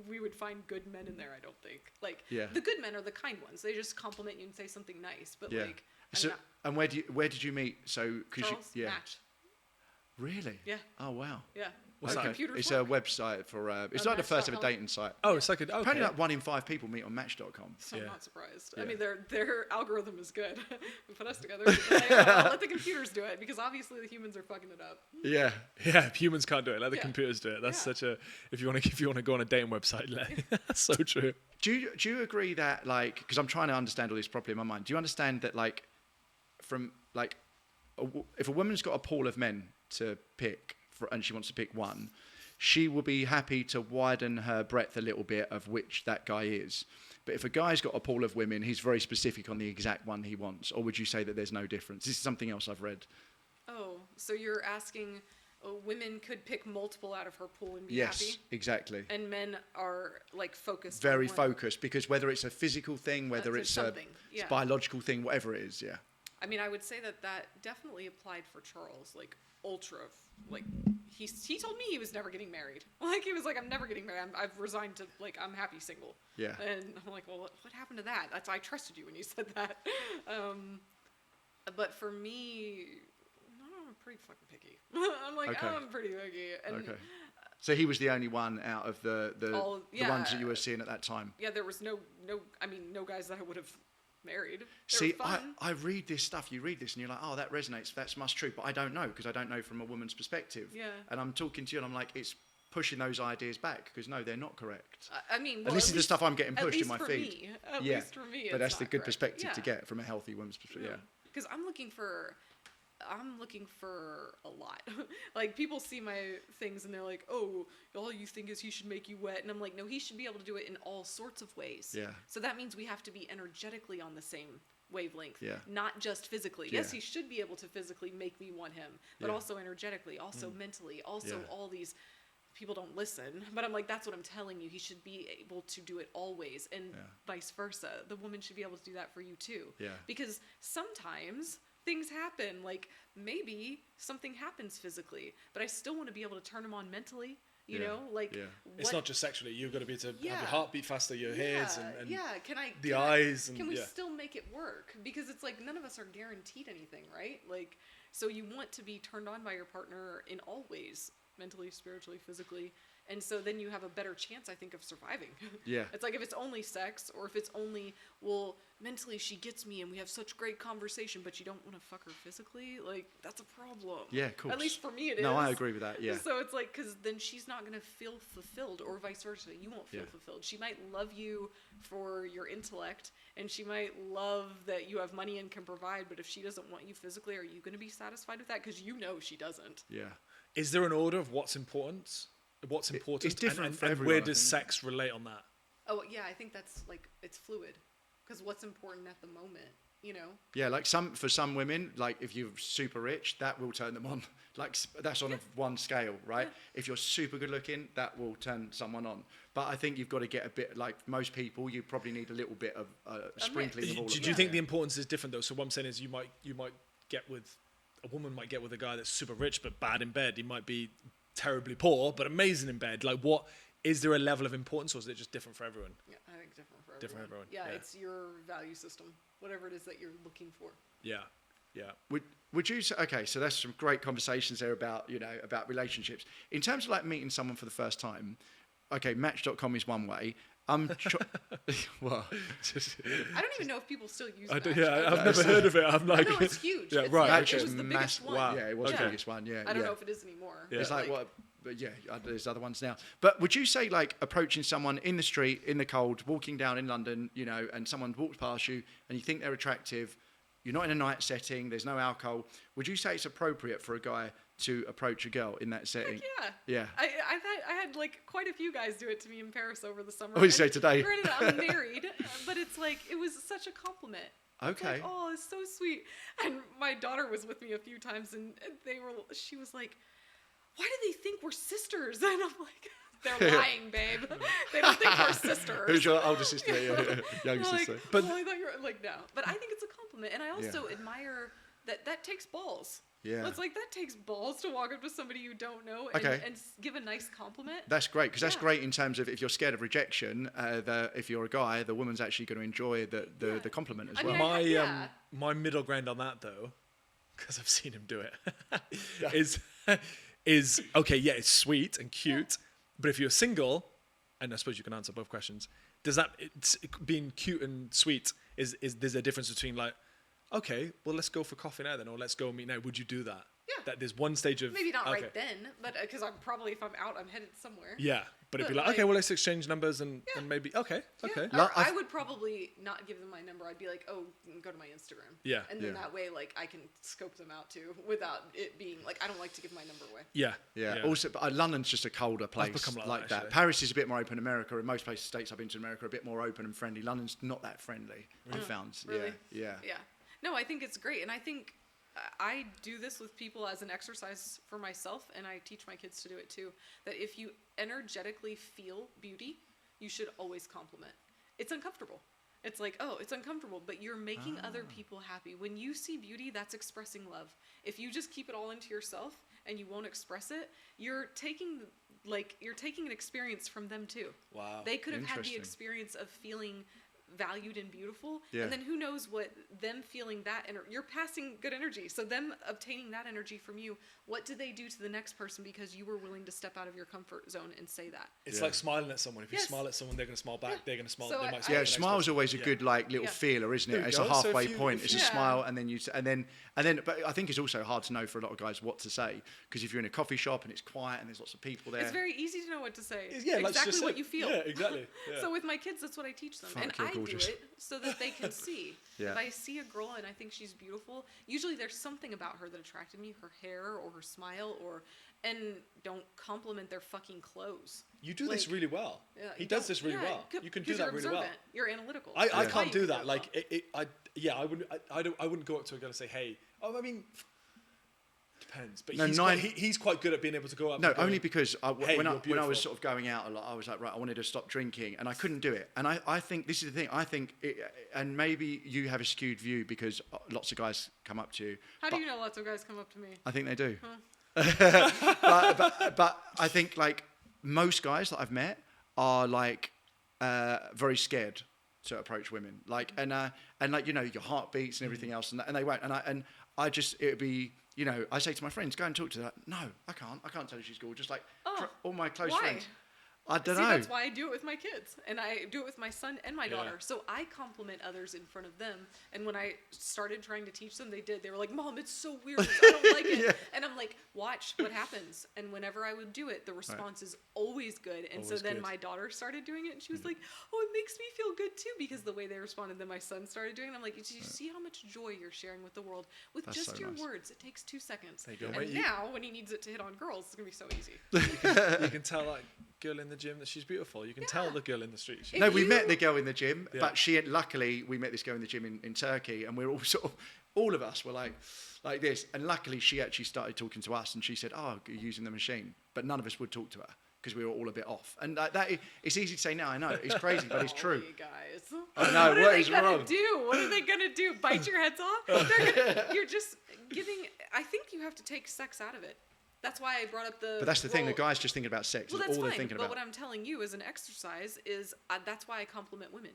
we would find good men in there, I don't think. Like, yeah. The good men are the kind ones. They just compliment you and say something nice, but like. So, and where did you meet? So, Charles, Match. Really? Yeah. Oh, wow. Yeah. What's that? It's a website for, it's like the first ever dating site. Oh, it's like apparently like 1 in 5 people meet on Match.com. So I'm not surprised. Yeah. I mean, their algorithm is good. We put us together. Let the computers do it, because obviously the humans are fucking it up. Yeah. Yeah, humans can't do it. Let the computers do it. That's such a, if you want to go on a dating website, that's so true. Do you agree that, like, because I'm trying to understand all this properly in my mind, do you understand that, like, from, like, if a woman's got a pool of men to pick, and she wants to pick one, she will be happy to widen her breadth a little bit of which that guy is. But if a guy's got a pool of women, he's very specific on the exact one he wants. Or would you say that there's no difference? This is something else I've read. Oh, so you're asking women could pick multiple out of her pool and be happy? Yes, exactly. And men are like focused. Very focused, because whether it's a physical thing, whether it's a biological thing, whatever it is, I mean, I would say that definitely applied for Charles, like ultra, like he told me he was never getting married. Like he was like, I'm never getting married. I've resigned to, like, I'm happy single. Yeah. And I'm like, well, what happened to that? I trusted you when you said that. But for me, I'm pretty fucking picky. I'm like, I'm pretty picky. And, so he was the only one out of the ones that you were seeing at that time. Yeah, there was no guys that I would have married. See, I read this stuff, you read this and you're like, oh, that resonates, that's must true, but I don't know, because I don't know from a woman's perspective. Yeah. And I'm talking to you and I'm like, it's pushing those ideas back, because no, they're not correct. I mean, and this is the stuff I'm getting pushed in my feed. At least for me, but that's the good correct. perspective to get from a healthy woman's perspective. Yeah. Because I'm looking for a lot. Like, people see my things and they're like, oh, all you think is he should make you wet. And I'm like, no, he should be able to do it in all sorts of ways. Yeah. So that means we have to be energetically on the same wavelength, yeah. Not just physically. Yeah. Yes, he should be able to physically make me want him, but also energetically, also mentally, also all these. People don't listen, but I'm like, that's what I'm telling you. He should be able to do it always, and vice versa. The woman should be able to do that for you too. Yeah. Because sometimes things happen, like maybe something happens physically, but I still want to be able to turn him on mentally. You know, like it's not just sexually. You've got to be able to have your heart beat faster, your ears, and can eyes. Can we still make it work? Because it's like none of us are guaranteed anything, right? Like, so you want to be turned on by your partner in all ways, mentally, spiritually, physically. And so then you have a better chance, I think, of surviving. Yeah. It's like if it's only sex, or if it's only, well, mentally she gets me and we have such great conversation, but you don't want to fuck her physically, like, that's a problem. Yeah, of course. At least for me it is. No, I agree with that, yeah. So it's like, because then she's not going to feel fulfilled, or vice versa. You won't feel fulfilled. She might love you for your intellect, and she might love that you have money and can provide, but if she doesn't want you physically, are you going to be satisfied with that? Because you know she doesn't. Yeah. Is there an order of what's important? What's important? It's different for and everyone, where does sex relate on that? Oh, yeah, I think that's, like, it's fluid. Because what's important at the moment, you know? Yeah, like for some women, like if you're super rich, that will turn them on. Like that's on a one scale, right? Yeah. If you're super good looking, that will turn someone on. But I think you've got to get a bit, like most people, you probably need a little bit of sprinkling of all of that. Do you think the importance is different though? So what I'm saying is you might get with, a woman might get with a guy that's super rich but bad in bed. He might be terribly poor but amazing in bed. Like, what is there a level of importance, or is it just different for everyone? Yeah, I think different for everyone. Yeah, it's your value system, whatever it is that you're looking for. Yeah. Would you say, okay, so there's some great conversations there about, you know, about relationships. In terms of like meeting someone for the first time, okay, Match.com is one way. Well, I don't even know if people still use Match. I've never heard of it. I'm like, no, it's huge. Yeah, it's right. Like, it was the biggest one. Wow. Yeah, it was the biggest one. Yeah, I don't know if it is anymore. Yeah. It's like what? But yeah, there's other ones now. But would you say like approaching someone in the street, in the cold, walking down in London, you know, and someone walks past you and you think they're attractive, you're not in a night setting, there's no alcohol, would you say it's appropriate for a guy to approach a girl in that setting? Heck yeah. I had like quite a few guys do it to me in Paris over the summer. What do you say today? Granted, I'm married, but it's like, it was such a compliment. Okay. Like, oh, it's so sweet. And my daughter was with me a few times, and she was like, why do they think we're sisters? And I'm like, they're lying, babe. They don't think we're sisters. Who's your older sister? Younger sister. Like, but I thought you were like, no. But I think it's a compliment, and I also admire that takes balls. Yeah. It's like that takes balls to walk up to somebody you don't know and give a nice compliment. That's great, because that's great in terms of if you're scared of rejection, if you're a guy, the woman's actually going to enjoy the compliment as well. My middle ground on that though, because I've seen him do it, is okay. Yeah, it's sweet and cute, but if you're single, and I suppose you can answer both questions, does that being cute and sweet is there's a difference between like, okay, well, let's go for coffee now then, or let's go meet now. Would you do that? Yeah. That there's one stage of... Maybe not right then, but because I'm probably, if I'm out, I'm headed somewhere. Yeah, but it'd be like, okay, well, let's exchange numbers and maybe, okay. Or I would probably not give them my number. I'd be like, oh, go to my Instagram. Yeah. And then that way, like, I can scope them out too without it being, like, I don't like to give my number away. Yeah. Also, but London's just a colder place become like that. Paris is a bit more open. America, in most places, states I've been to in America, are a bit more open and friendly. London's not that friendly, I've found. Really? Yeah. No, I think it's great. And I think I do this with people as an exercise for myself, and I teach my kids to do it too, that if you energetically feel beauty, you should always compliment. It's uncomfortable. It's like, oh, it's uncomfortable, but you're making other people happy. When you see beauty, that's expressing love. If you just keep it all into yourself and you won't express it, you're taking an experience from them too. Wow. They could have had the experience of feeling valued and beautiful, and then who knows what them feeling that you're passing good energy, so them obtaining that energy from you, what do they do to the next person because you were willing to step out of your comfort zone and say that? It's like smiling at someone. If you smile at someone, they're going to smile back. They're going to smile. So they might smile smile's always a good like little feeler, isn't it? It's a halfway point. It's a smile, and then but I think it's also hard to know for a lot of guys what to say, because if you're in a coffee shop and it's quiet and there's lots of people there, it's very easy to know what to say. Exactly what you feel. Yeah, exactly. Yeah. So with my kids, that's what I teach them, and I do it so that they can see. If I see a girl and I think she's beautiful, usually there's something about her that attracted me, her hair or her smile, and don't compliment their fucking clothes. You do this really well. Yeah, he does this really well. You can do that really well. You're analytical. I can't do that. Like I wouldn't go up to a girl and say, hey. Oh, I mean, depends. But he's quite good at being able to go up. No, only because when I was sort of going out a lot, I was like, right, I wanted to stop drinking, and I couldn't do it. And I think this is the thing. I think, and maybe you have a skewed view because lots of guys come up to you. How do you know lots of guys come up to me? I think they do. Huh? but I think like most guys that I've met are like very scared to approach women, like and like your heart beats and everything else, and they won't. And I just it would be I say to my friends, go and talk to her. No, I can't tell her she's gorgeous. Like all my close friends. I don't know. That's why I do it with my kids, and I do it with my son and my daughter. So I compliment others in front of them. And when I started trying to teach them, they were like, "Mom, it's so weird. I don't like it." And I'm like, "Watch what happens." And whenever I would do it, the response is always good. And Always so then good. my daughter started doing it, and she was like, "Oh, it makes me feel good too," because the way they responded. Then my son started doing it. I'm like, "Did you see how much joy you're sharing with the world with That's just so your nice. words? It takes 2 seconds." There you go. And Mate, now, when he needs it to hit on girls, it's gonna be so easy. You can tell that girl in the gym that she's beautiful. You can tell the girl in the street. If No, we you- met the girl in the gym, but luckily we met this girl in the gym in Turkey, and we're all all of us were like this, and luckily she actually started talking to us, and she said, "Oh, you're using the machine," but none of us would talk to her because we were all a bit off, and it's easy to say now. I know it's crazy, but it's true. You guys. I know, What what are is they gonna wrong? do? What are they gonna do? Bite your heads off? You're just giving. I think you have to take sex out of it. That's why I brought up the. But that's the thing. The role- guys just thinking about sex. Well, Is that's all they're fine. thinking But about. what I'm telling you as an exercise is that's why I compliment women,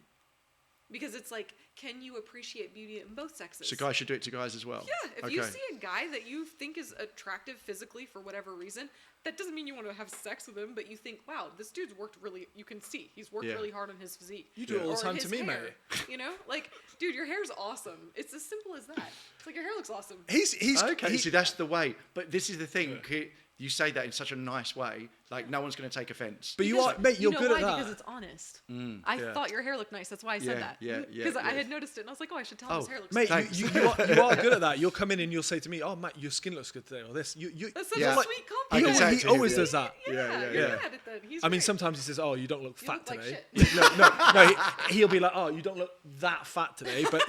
because it's like, can you appreciate beauty in both sexes? So guys should do it to guys as well. Yeah, if you see a guy that you think is attractive physically for whatever reason, that doesn't mean you want to have sex with him, but you think, wow, this dude's worked really, you can see, he's worked really hard on his physique. You do it all the Or time his to me, hair, mate. Like, dude, your hair's awesome. It's as simple as that. It's like, your hair looks awesome. He's Okay, see, that's the way. But this is the thing. You say that in such a nice way, like no one's going to take offense. But you are, mate. You're good why? at that. Because it's honest. I thought your hair looked nice. That's why I said that. Because I had noticed it, and I was like, oh, I should tell him his hair looks Mate, nice. you are good at that. You'll come in and you'll say to me, "Oh, Matt, your skin looks good today," or this. That's such Yeah. a sweet I can compliment. say it He to him, always yeah. does that. Yeah, Yeah. you're good at it then. He's I mean, great. sometimes he says, "Oh, you don't look You fat look like today." shit. No, he'll be like, "Oh, you don't look that fat today," but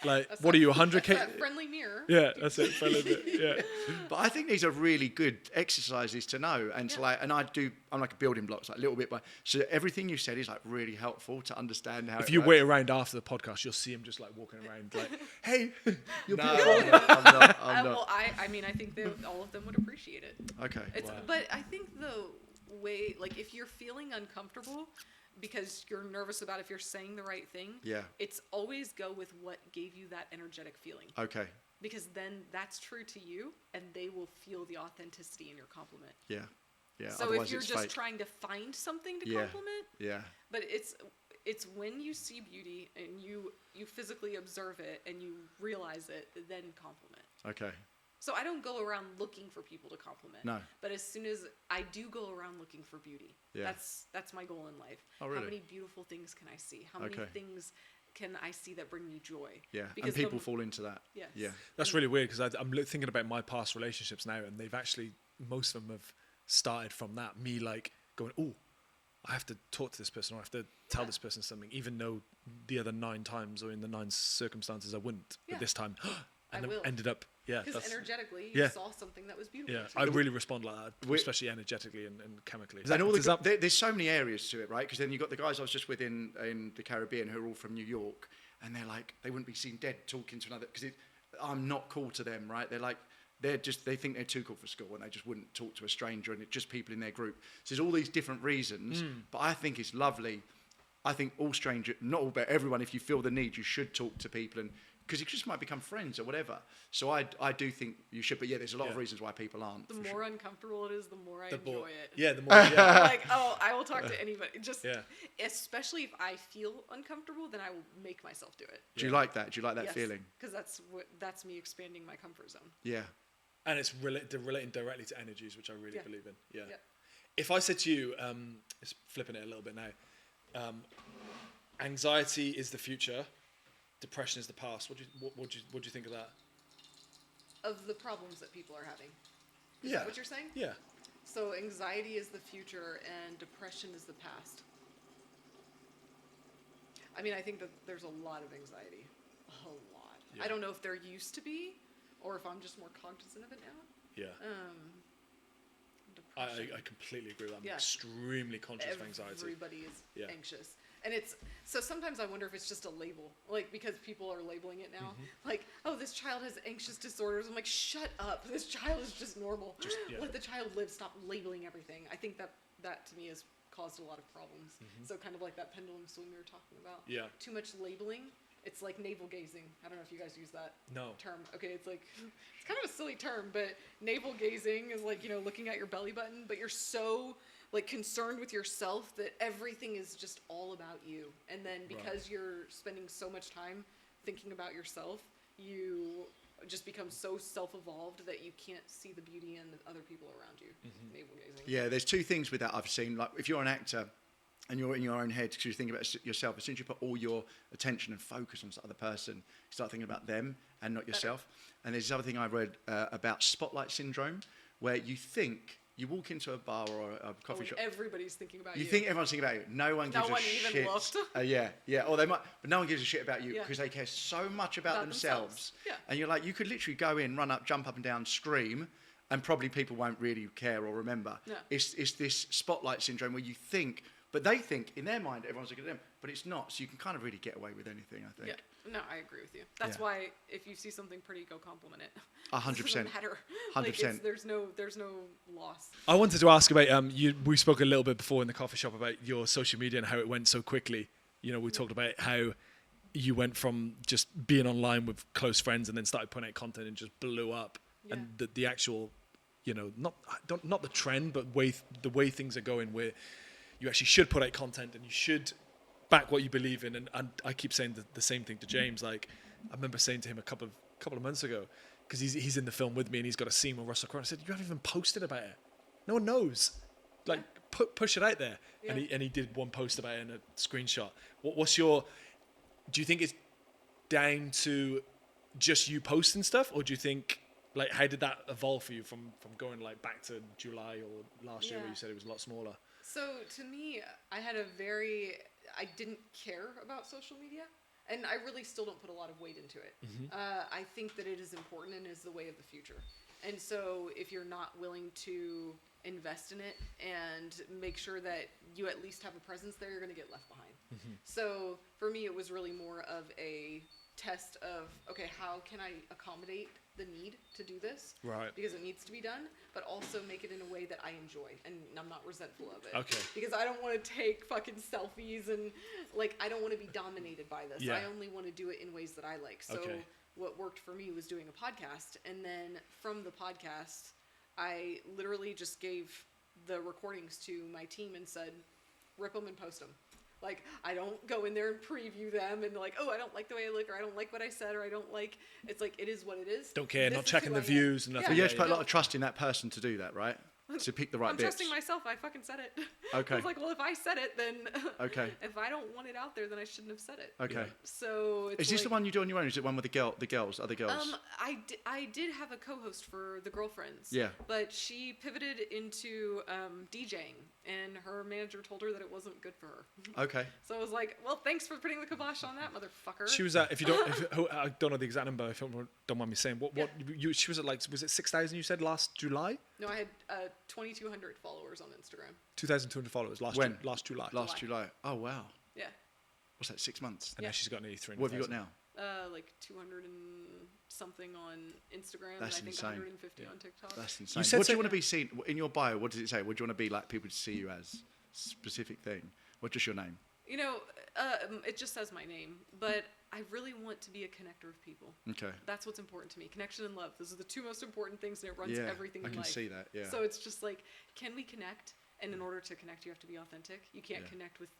like, That's what that- are you, 100 that's k? that friendly mirror. Yeah, that's it. Fella, yeah. But I think these are really good exercises to know, and to I'm like a building blocks, like little bit by. So everything you said is like really helpful to understand how. If it you works. wait around after the podcast, you'll see him just like walking around, like, "Hey, you're No, beautiful." I'm not. I'm not. Well, I mean, I think all of them would appreciate it. Okay. It's, But I think the way, like, if you're feeling uncomfortable because you're nervous about if you're saying the right thing, it's always go with what gave you that energetic feeling. Okay. Because then that's true to you, and they will feel the authenticity in your compliment. Yeah. Yeah. So Otherwise if you're it's just fake. trying to find something to compliment, but it's when you see beauty and you physically observe it and you realize it, then compliment. Okay. So I don't go around looking for people to compliment. No. But as soon as I do go around looking for beauty, that's my goal in life. Oh, really? How many beautiful things can I see? How many things can I see that bring me joy? Yeah. Because and people fall into that. Yes. Yeah. That's really weird because I'm thinking about my past relationships now, and they've actually, most of them have started from that. Me like going, "Oh, I have to talk to this person, or I have to tell this person something," even though the other 9 times or in the 9 circumstances I wouldn't. But this time, and I will. ended up, Because energetically, you saw something that was beautiful. Yeah, I really respond like that, especially energetically and chemically. And all there's so many areas to it, right? Because then you've got the guys I was just with in the Caribbean who are all from New York, and they're like, they wouldn't be seen dead talking to another, because I'm not cool to them, right? They're like, they think they're too cool for school, and they just wouldn't talk to a stranger, and it's just people in their group. So there's all these different reasons, but I think it's lovely. I think all strangers, not all, but everyone, if you feel the need, you should talk to people, and because you just might become friends or whatever. So I do think you should, but there's a lot of reasons why people aren't. The more uncomfortable it is, the more I enjoy it. Yeah, the more. Yeah. I'm like, oh, I will talk to anybody. Just, especially if I feel uncomfortable, then I will make myself do it. Do you like that? Do you like that Yes, feeling? because that's me expanding my comfort zone. Yeah. And it's relating directly to energies, which I really believe in. Yeah. Yeah. If I said to you, it's flipping it a little bit now, anxiety is the future, depression is the past. What do you think of that? Of the problems that people are having. Is Yeah. that what you're saying? Yeah. So anxiety is the future and depression is the past. I mean, I think that there's a lot of anxiety. A lot. Yeah. I don't know if there used to be or if I'm just more cognizant of it now. Yeah. Depression. I completely agree with that. I'm Yeah. extremely conscious of anxiety. Everybody is Yeah. anxious. And so sometimes I wonder if it's just a label, like, because people are labeling it now. Like, oh, this child has anxious disorders. I'm like, shut up. This child is just normal. Let the child live. Stop labeling everything. I think that that to me has caused a lot of problems. So kind of like that pendulum swing we were talking about. Yeah. Too much labeling. It's like navel gazing. I don't know if you guys use that term. Okay, it's like, it's kind of a silly term, but navel gazing is like, looking at your belly button, but you're so like concerned with yourself that everything is just all about you. And then because you're spending so much time thinking about yourself, you just become so self-evolved that you can't see the beauty in the other people around you. Navel gazing. Yeah, there's two things with that I've seen. Like if you're an actor and you're in your own head because you think about yourself, as soon as you put all your attention and focus on the other person, you start thinking about them and not yourself. And there's this other thing I read about spotlight syndrome, where you think you walk into a bar or a coffee shop. Everybody's thinking about you. You think everyone's thinking about you. No one gives a shit. No one even looked. Yeah. Or they might, but no one gives a shit about you because they care so much about themselves. Yeah. And you're like, you could literally go in, run up, jump up and down, scream, and probably people won't really care or remember. Yeah. It's this spotlight syndrome where you think, but they think in their mind everyone's looking at them, but it's not. So you can kind of really get away with anything, I think. Yeah. No, I agree with you. That's why if you see something pretty, go compliment it. 100%. It doesn't matter. 100%. There's no loss. I wanted to ask about we spoke a little bit before in the coffee shop about your social media and how it went so quickly. We talked about how you went from just being online with close friends and then started putting out content and just blew up. Yeah. And the actual, not the trend, but the way things are going, where you actually should put out content and you should back what you believe in. And I keep saying the same thing to James. Like I remember saying to him a couple of months ago, because he's in the film with me and he's got a scene with Russell Crowe. I said, you haven't even posted about it. No one knows. Like push it out there. Yeah. And he did one post about it in a screenshot. Do you think it's down to just you posting stuff, or do you think, like, how did that evolve for you from going like back to July or last year where you said it was a lot smaller? So to me, I didn't care about social media, and I really still don't put a lot of weight into it. I think that it is important and is the way of the future. And so if you're not willing to invest in it and make sure that you at least have a presence there, you're going to get left behind. So for me, it was really more of a test of, okay, how can I accommodate the need to do this? Right. Because it needs to be done, but also make it in a way that I enjoy and I'm not resentful of it. Okay. Because I don't want to take fucking selfies and I don't want to be dominated by this. Yeah. I only want to do it in ways that I like. So what worked for me was doing a podcast, and then from the podcast, I literally just gave the recordings to my team and said, rip them and post them. Like, I don't go in there and preview them and like, oh, I don't like the way I look, or I don't like what I said, or I don't like, it's like, it is what it is. Don't care, this not checking the views and nothing. But you have to put a lot of trust in that person to do that, right? To pick the right bits. I'm trusting myself. I fucking said it. Okay. I was like, well, if I said it, then okay. If I don't want it out there, then I shouldn't have said it. Okay. So it's is this the one you do on your own? Or is it one with the girls, other girls? I did have a co-host for the girlfriends. Yeah. But she pivoted into DJing, and her manager told her that it wasn't good for her. Okay. So I was like, well, thanks for putting the kibosh on that, motherfucker. She was at, I don't know the exact number, if you don't mind me saying, she was at, like, was it 6,000 you said last July? No, I had 2,200 followers on Instagram. 2,200 followers last July. Last July. Oh, wow. Yeah. What's that, 6 months? And now she's got nearly 300,000. What have you got now? Like 200 and something on Instagram. That's and I think insane. 150 on TikTok. That's insane. What do you want to be seen in your bio? What does it say? What do you want to be like people to see you as? Specific thing. What's just your name? It just says my name, but I really want to be a connector of people. Okay. That's what's important to me. Connection and love. Those are the two most important things, and it runs everything in life. I can see that, yeah. So it's just like, can we connect? And in order to connect, you have to be authentic. You can't connect with,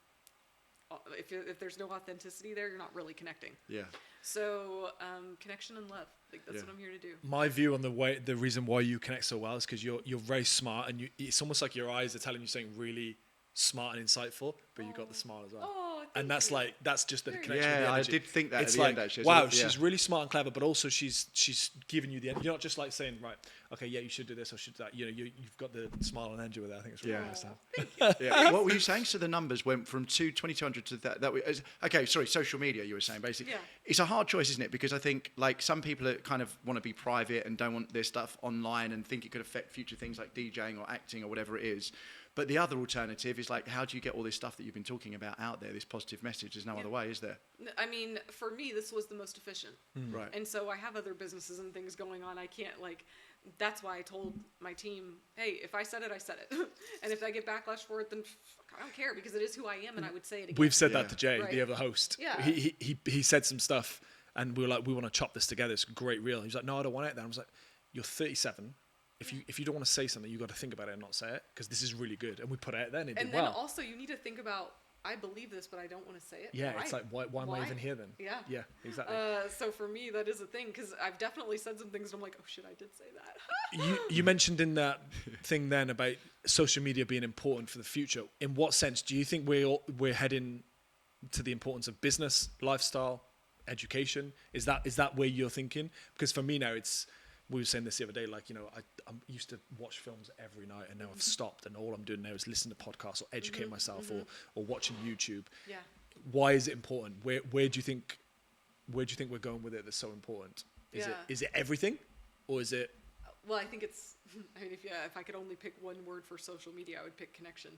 if there's no authenticity there, you're not really connecting. Yeah. So connection and love. Like that's what I'm here to do. My view on the reason why you connect so well is because you're very smart, and it's almost like your eyes are telling you something really smart and insightful, but you got the smile as well. Oh, and that's just the connection. Yeah, with the I energy. did think that. It's at the like, end, actually. wow, she's really smart and clever, but also she's giving you the energy. You're not just like saying, right, okay, yeah, you should do this or should do that. You've got the smile and energy with it. I think it's really nice. Yeah. What were you saying? So the numbers went from 2,200 to that. Okay, sorry, social media. You were saying basically. Yeah. It's a hard choice, isn't it? Because I think like some people kind of want to be private and don't want their stuff online and think it could affect future things like DJing or acting or whatever it is. But the other alternative is like, how do you get all this stuff that you've been talking about out there, this positive message? There's no other way, is there? I mean, for me, this was the most efficient. Right. And so I have other businesses and things going on. I can't like, that's why I told my team, hey, if I said it, I said it. And if I get backlash for it, then I don't care, because it is who I am and I would say it again. We've said that to Jay, Right. the other host. Yeah. He said some stuff and we were like, we want to chop this together. It's a great reel. He was like, no, I don't want it. Then I was like, you're 37. If you don't want to say something, you got to think about it and not say it, because this is really good. And we put it out there and it And did then well. also you need to think about, I believe this, but I don't want to say it. Yeah, Why? it's like, why am I even here then? Yeah. Yeah, exactly. So for me, that is a thing, because I've definitely said some things and I'm like, oh shit, I did say that. You mentioned in that thing then about social media being important for the future. In what sense do you think we're heading to the importance of business, lifestyle, education? Is that where you're thinking? Because for me now, we were saying this the other day, like, you know, I used to watch films every night and now I've stopped, and all I'm doing now is listen to podcasts or educate myself or watching YouTube. Yeah. Why is it important? Where do you think we're going with it that's so important? Is it everything, or is it? Well, I think it's, I mean, if I could only pick one word for social media, I would pick connection.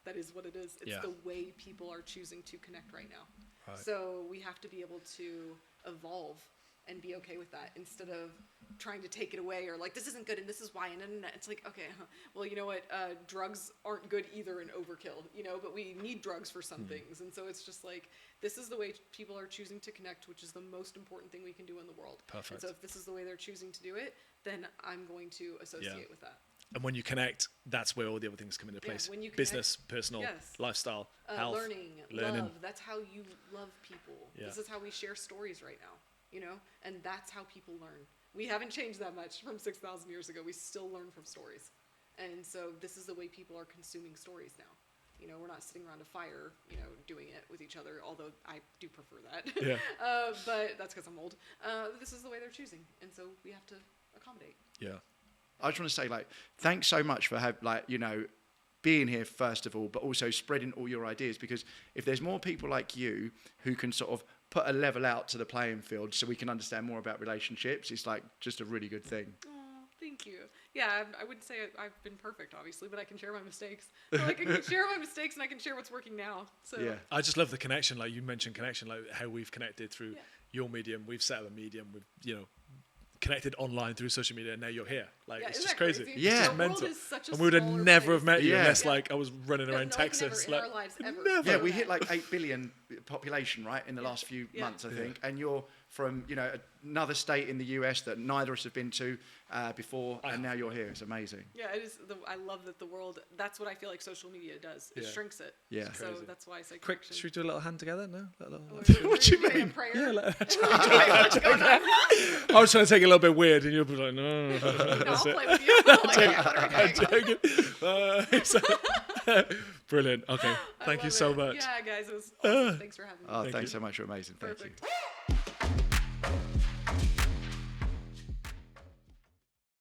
That is what it is. It's the way people are choosing to connect right now. Right. So we have to be able to evolve and be okay with that, instead of trying to take it away, or like, this isn't good and this is why. And then it's like, okay, well, you know what? Drugs aren't good either in overkill, you know, but we need drugs for some things. And so it's just like, this is the way people are choosing to connect, which is the most important thing we can do in the world. Perfect. And so if this is the way they're choosing to do it, then I'm going to associate with that. And when you connect, that's where all the other things come into place. When you connect, business, personal, lifestyle, health, learning, love. That's how you love people. Yeah. This is how we share stories right now, you know? And that's how people learn. We haven't changed that much from 6,000 years ago. We still learn from stories. And so this is the way people are consuming stories now. You know, we're not sitting around a fire, you know, doing it with each other, although I do prefer that. Yeah. But that's because I'm old. This is the way they're choosing. And so we have to accommodate. Yeah. I just want to say, like, thanks so much for being here first of all, but also spreading all your ideas, because if there's more people like you who can sort of put a level out to the playing field so we can understand more about relationships, it's like just a really good thing. Oh, thank you. Yeah, I wouldn't say I've been perfect, obviously, but I can share my mistakes. So I can share my mistakes and I can share what's working now. So Yeah. I just love the connection. Like you mentioned connection, like how we've connected through your medium. We've set up a medium. We've, you know, connected online through social media, and now you're here. Like, Yeah, it's isn't just that crazy. crazy? Yeah. It's just The mental. world is such a And we would have smaller never place. have met you Yeah. unless Yeah. like I was running around Texas. Never in our lives ever. Never. Yeah, we hit like 8 billion population, right, in the last few Yeah. months, I think. And you're from, you know, another state in the US that neither of us have been to before, and now you're here. It's amazing. Yeah, it is. I love that the world. That's what I feel like social media does. It Yeah. shrinks it. Yeah. So Crazy. that's why I say Quick, connection. should we do a little hand together? No? What do you Are mean? a prayer? Yeah, like, What's going on? I was trying to take it a little bit weird, and you'll be like, no. No, I'll That's it. play with you. Like, yeah, what are we doing? Joking. Brilliant. Okay. I Thank you love so it. much. Yeah, guys, it was awesome. Thanks for having me. Oh, Thank thanks you. so much. You're amazing. Thank you. Perfect.